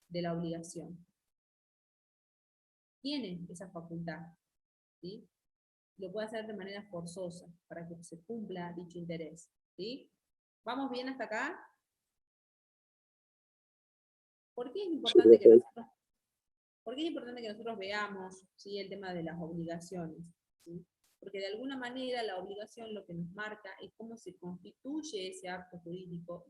de la obligación. Tiene esa facultad, ¿sí? Lo puede hacer de manera forzosa, para que se cumpla dicho interés, ¿sí? ¿Vamos bien hasta acá? ¿Por qué es importante que nosotros veamos, ¿sí?, el tema de las obligaciones? ¿Sí? Porque de alguna manera la obligación lo que nos marca es cómo se constituye ese acto jurídico,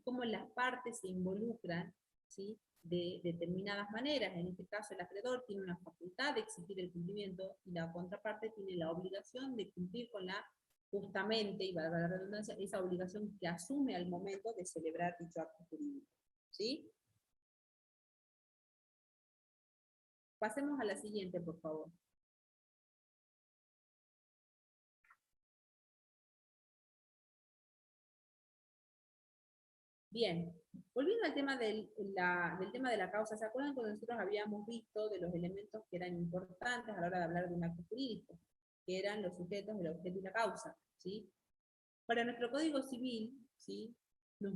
cómo las partes se involucran, ¿sí?, de determinadas maneras. En este caso el acreedor tiene una facultad de exigir el cumplimiento y la contraparte tiene la obligación de cumplir con justamente, y valga la redundancia, esa obligación que asume al momento de celebrar dicho acto jurídico. ¿Sí? Pasemos a la siguiente, por favor. Bien, volviendo al tema del tema de la causa, ¿se acuerdan cuando nosotros habíamos visto de los elementos que eran importantes a la hora de hablar de un acto jurídico? Que eran los sujetos, el objeto y la causa, ¿sí? Para nuestro Código Civil, ¿sí?, nos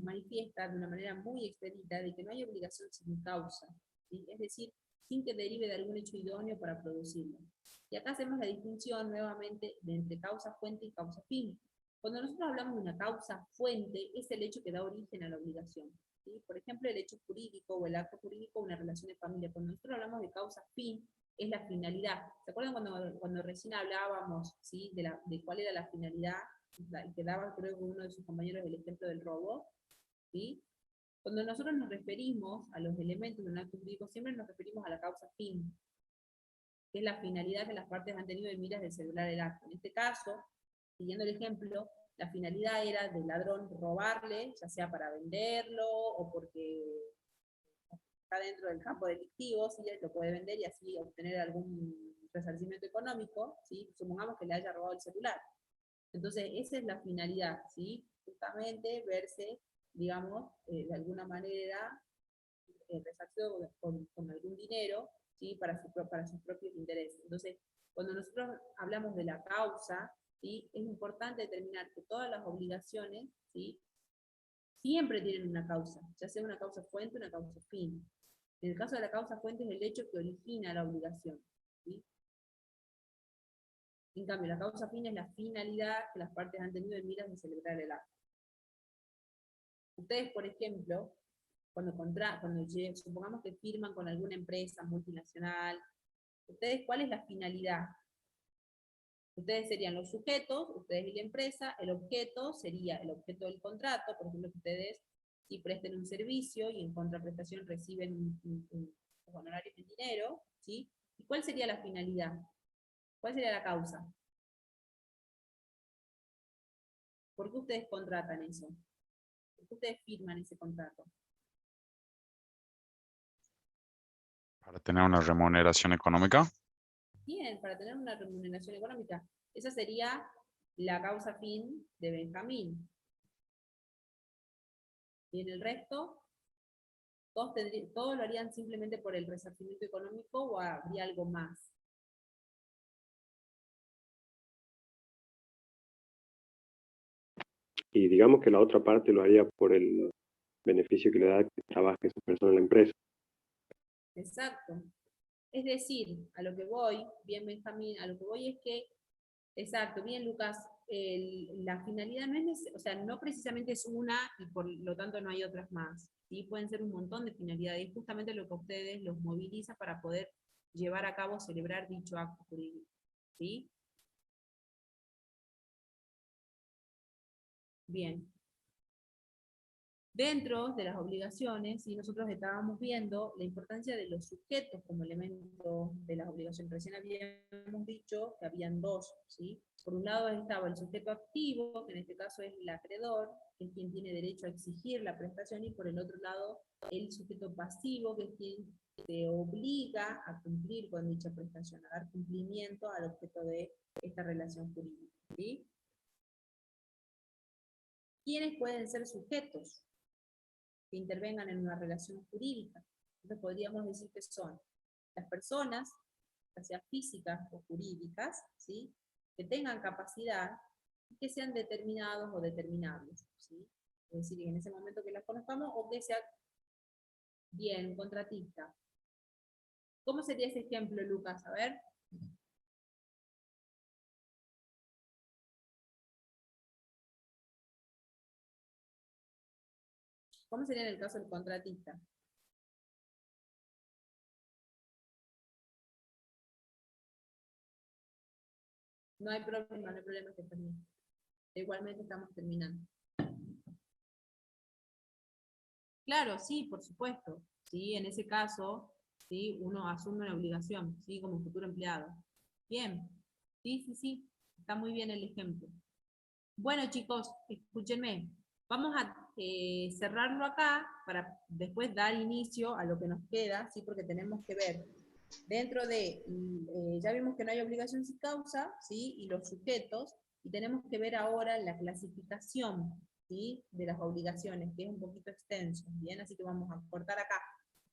manifiesta de una manera muy expedita de que no hay obligación sin causa, ¿sí? Es decir, sin que derive de algún hecho idóneo para producirlo. Y acá hacemos la distinción nuevamente de entre causa fuente y causa fin. Cuando nosotros hablamos de una causa fuente, es el hecho que da origen a la obligación, ¿sí? Por ejemplo, el hecho jurídico o el acto jurídico o una relación de familia. Cuando nosotros hablamos de causa fin, es la finalidad. ¿Se acuerdan cuando recién hablábamos, ¿sí?, de cuál era la finalidad? Que daba, creo que uno de sus compañeros, el ejemplo del robo, ¿sí? Cuando nosotros nos referimos a los elementos de un acto jurídico, siempre nos referimos a la causa fin, que es la finalidad que las partes han tenido en miras de celebrar el acto. En este caso, siguiendo el ejemplo, la finalidad era del ladrón robarle, ya sea para venderlo, o porque está dentro del campo delictivo, ¿sí?, lo puede vender y así obtener algún resarcimiento económico, ¿sí? Supongamos que le haya robado el celular. Entonces, esa es la finalidad, ¿sí? Justamente verse, digamos, de alguna manera, resarcido con algún dinero, ¿sí?, para sus propios intereses. Entonces, cuando nosotros hablamos de la causa, ¿sí?, es importante determinar que todas las obligaciones, ¿sí?, siempre tienen una causa, ya sea una causa fuente o una causa fin. En el caso de la causa fuente es el hecho que origina la obligación, ¿sí? En cambio, la causa fin es la finalidad que las partes han tenido en miras de celebrar el acto. Ustedes, por ejemplo, supongamos que firman con alguna empresa multinacional, ustedes, ¿cuál es la finalidad? Ustedes serían los sujetos, ustedes y la empresa, el objeto sería el objeto del contrato, por ejemplo, que ustedes si presten un servicio y en contraprestación reciben un honorario en dinero, ¿sí? ¿Y cuál sería la finalidad? ¿Cuál sería la causa? ¿Por qué ustedes contratan eso? ¿Por qué ustedes firman ese contrato? Para tener una remuneración económica. Bien, para tener una remuneración económica. Esa sería la causa fin de Benjamín. Y en el resto, todos lo harían simplemente por el resarcimiento económico o habría algo más. Y digamos que la otra parte lo haría por el beneficio que le da que trabaje esa persona en la empresa. Exacto. Es decir, a lo que voy, bien Benjamín, a lo que voy es que, exacto, bien Lucas, la finalidad no es, o sea, no precisamente es una y por lo tanto no hay otras más. ¿Sí? Pueden ser un montón de finalidades, justamente lo que a ustedes los moviliza para poder llevar a cabo, celebrar dicho acto jurídico. ¿Sí? Bien. Dentro de las obligaciones, y nosotros estábamos viendo la importancia de los sujetos como elemento de las obligaciones. Recién habíamos dicho que habían dos, ¿sí? Por un lado estaba el sujeto activo, que en este caso es el acreedor, que es quien tiene derecho a exigir la prestación, y por el otro lado el sujeto pasivo, que es quien se obliga a cumplir con dicha prestación, a dar cumplimiento al objeto de esta relación jurídica, ¿sí? ¿Quiénes pueden ser sujetos que intervengan en una relación jurídica? Entonces podríamos decir que son las personas, ya sea físicas o jurídicas, ¿sí? Que tengan capacidad y que sean determinados o determinables, ¿sí? Es decir, en ese momento que las conozcamos, o que sea bien, contratista. ¿Cómo sería ese ejemplo, Lucas? A ver. ¿Cómo sería en el caso del contratista? No hay problema que termine. Igualmente estamos terminando. Claro, sí, por supuesto. ¿Sí? En ese caso, ¿sí? Uno asume una obligación, ¿sí? Como futuro empleado. Bien. Sí, sí, sí. Está muy bien el ejemplo. Bueno, chicos, escúchenme. Vamos a cerrarlo acá para después dar inicio a lo que nos queda, ¿sí? Porque tenemos que ver dentro de, ya vimos que no hay obligación sin causa, ¿sí? Y los sujetos, y tenemos que ver ahora la clasificación, ¿sí? De las obligaciones, que es un poquito extenso, ¿bien? Así que vamos a cortar acá.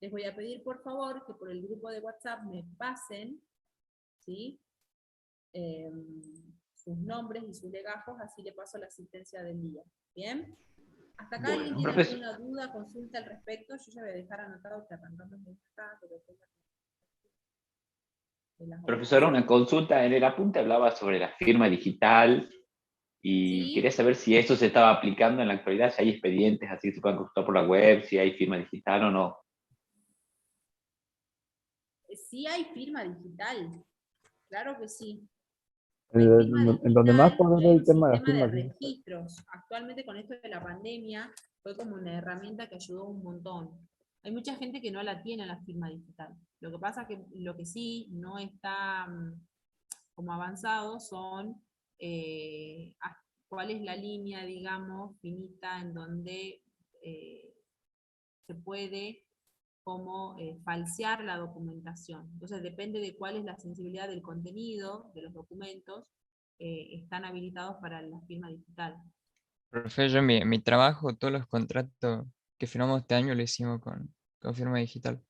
Les voy a pedir, por favor, que por el grupo de WhatsApp me pasen, ¿sí? Sus nombres y sus legajos, así le paso la asistencia del día. ¿Bien? ¿Hasta acá alguien tiene alguna duda, consulta al respecto? Yo ya voy a dejar anotado que arrancamos en esta, Profesora, una consulta. En el apunte hablaba sobre la firma digital y ¿Sí? quería saber si eso se estaba aplicando en la actualidad, si hay expedientes así que se pueden consultar por la web, si hay firma digital o no. Sí hay firma digital, claro que sí. En donde más puedo ver el tema de las Sistema de firmas. registros. Actualmente con esto de la pandemia fue como una herramienta que ayudó un montón. Hay mucha gente que no la tiene la firma digital. Lo que pasa es que lo que sí no está como avanzado son cuál es la línea, digamos, finita en donde se puede como falsear la documentación. Entonces depende de cuál es la sensibilidad del contenido de los documentos, están habilitados para la firma digital. Profe, yo en mi trabajo, todos los contratos que firmamos este año lo hicimos con firma digital.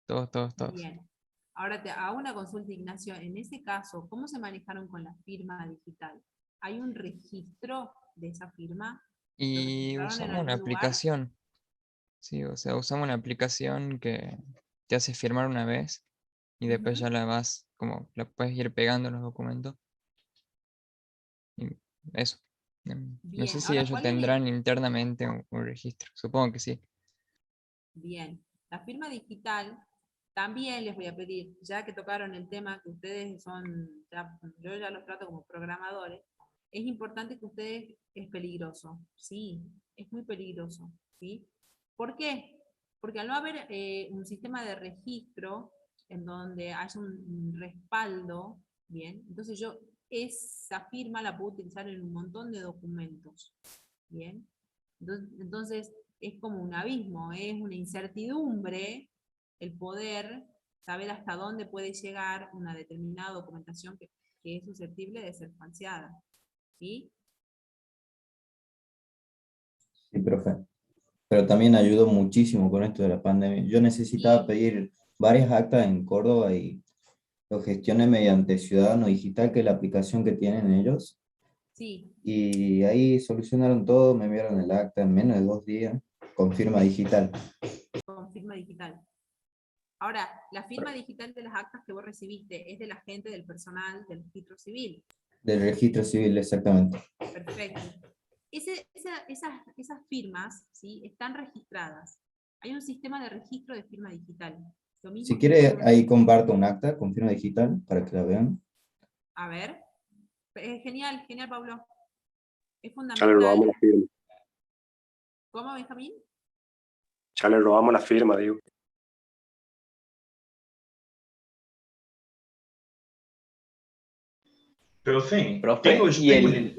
Todos. Bien. Ahora te hago una consulta, Ignacio. En ese caso, ¿cómo se manejaron con la firma digital? ¿Hay un registro de esa firma? ¿Lo Y registraron en usamos una algún lugar? aplicación. Sí, o sea, usamos una aplicación que te hace firmar una vez y después ya la vas, como la puedes ir pegando en los documentos. Y eso. No sé Bien, si ahora, ellos ¿cuál es tendrán internamente un registro. Supongo que sí. Bien. La firma digital, también les voy a pedir, ya que tocaron el tema que ustedes son, yo ya los trato como programadores, es importante que ustedes, es peligroso, sí, es muy peligroso, ¿sí? ¿Por qué? Porque al no haber un sistema de registro en donde haya un respaldo, bien, entonces yo esa firma la puedo utilizar en un montón de documentos, bien. Entonces es como un abismo, es una incertidumbre el poder saber hasta dónde puede llegar una determinada documentación que es susceptible de ser falseada, ¿sí? Sí, profe. Pero también ayudó muchísimo con esto de la pandemia. Yo necesitaba pedir varias actas en Córdoba y lo gestioné mediante Ciudadano Digital, que es la aplicación que tienen ellos. Sí. Y ahí solucionaron todo, me enviaron el acta en menos de 2 días, con firma digital. Con firma digital. Ahora, la firma digital de las actas que vos recibiste es de la gente del personal del registro civil. Del registro civil, exactamente. Perfecto. Esas firmas, ¿sí?, están registradas. Hay un sistema de registro de firma digital. Lo mismo Si que quiere, nosotros- ahí comparto un acta con firma digital para que la vean. A ver. Genial, genial, Pablo. Es Ya le fundamental. robamos la firma. ¿Cómo, Benjamín? Ya le robamos la firma, digo. Profe, Profe, yo y tengo el...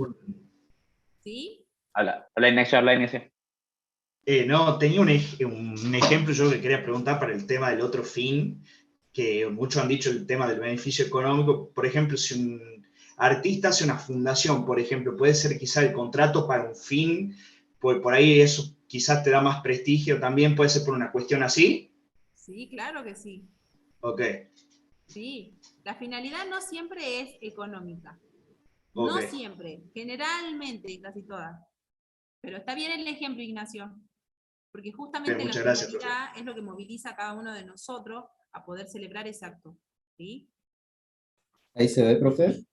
¿Sí? Habla Ignacio, habla Ignacio. no, tenía un ejemplo yo que quería preguntar para el tema del otro fin, que muchos han dicho el tema del beneficio económico. Por ejemplo, si un artista hace una fundación, por ejemplo, puede ser quizá el contrato para un fin, pues por ahí eso quizás te da más prestigio también, puede ser por una cuestión así. Sí, claro que sí. Ok, Sí. La finalidad no siempre es económica. ok. No siempre. Generalmente, casi todas. Pero está bien el ejemplo, Ignacio. Porque justamente la Muchas gracias, finalidad es lo que moviliza a cada uno de nosotros a poder celebrar ese acto. ¿Sí? Ahí se ve, profe.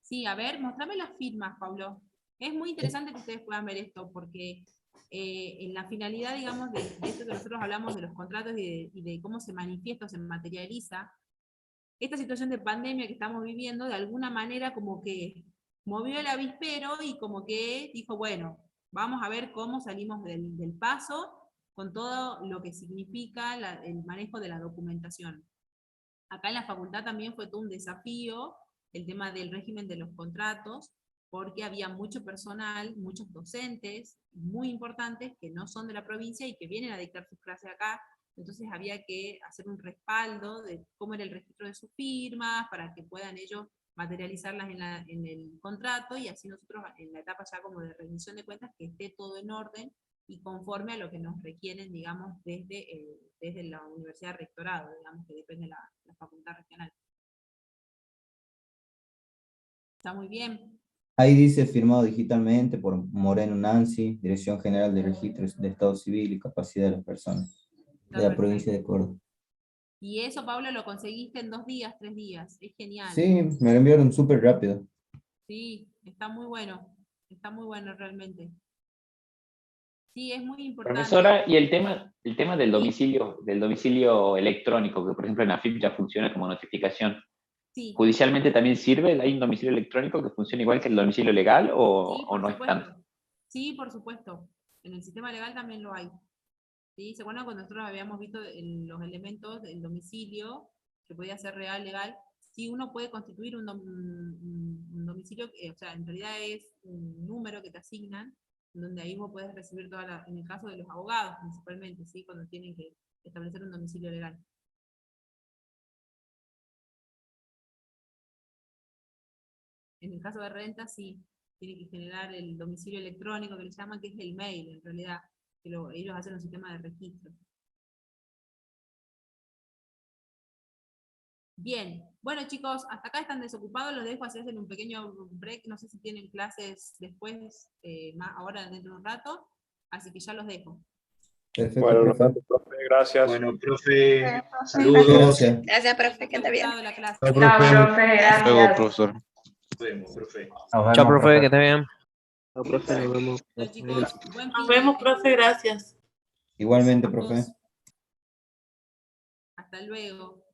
Sí, a ver, mostrame las firmas, Pablo. Es muy interesante que ustedes puedan ver esto, porque en la finalidad, digamos, de esto que nosotros hablamos de los contratos y de cómo se manifiesta o se materializa, esta situación de pandemia que estamos viviendo, de alguna manera como que movió el avispero y como que dijo, bueno, vamos a ver cómo salimos del paso con todo lo que significa el manejo de la documentación. Acá en la facultad también fue todo un desafío el tema del régimen de los contratos, porque había mucho personal, muchos docentes muy importantes que no son de la provincia y que vienen a dictar sus clases acá, entonces había que hacer un respaldo de cómo era el registro de sus firmas, para que puedan ellos materializarlas en el contrato, y así nosotros en la etapa ya como de rendición de cuentas, que esté todo en orden y conforme a lo que nos requieren, digamos, desde la universidad rectorado, digamos, que depende de la facultad regional. Está muy bien. Ahí dice firmado digitalmente por Moreno Nancy, Dirección General de Registros de Estado Civil y Capacidad de las Personas, de la provincia de Córdoba. Y eso, Pablo, lo conseguiste en 2 días, 3 días. Es genial. Sí, me lo enviaron súper rápido. Sí, está muy bueno. Está muy bueno realmente. Sí, es muy importante. Profesora, y el tema del domicilio electrónico, que por ejemplo en AFIP ya funciona como notificación. Sí. ¿Judicialmente también sirve? ¿Hay un domicilio electrónico que funciona igual que el domicilio legal o, Sí, o por no es tanto? supuesto. Sí, por supuesto. En el sistema legal también lo hay. ¿Sí? ¿Se acuerdan cuando nosotros habíamos visto los elementos del domicilio, que podía ser real, legal? Sí, uno puede constituir un domicilio, o sea, en realidad es un número que te asignan, donde ahí vos puedes recibir en el caso de los abogados principalmente, ¿sí? Cuando tienen que establecer un domicilio legal. En el caso de renta, sí, tiene que generar el domicilio electrónico que le llaman, que es el mail, en realidad, que ellos hacen un sistema de registro. Bien, bueno chicos, hasta acá están desocupados, los dejo, así hacen un pequeño break, no sé si tienen clases después, ahora dentro de un rato, así que ya los dejo. Perfecto, Bueno, profe. nos vemos, profe. Gracias. Bueno, profe, Bueno, profe. saludos. Gracias. Gracias, profe, que ande bien. La clase. Chao, Chao, profe. profe, Hasta luego, gracias. profesor. Nos vemos, profe. Nos Chao, vemos, profe, que esté bien. No, profe, nos vemos. Chicos, buen fin Nos vemos, profe, gracias. Igualmente, profe. Hasta luego.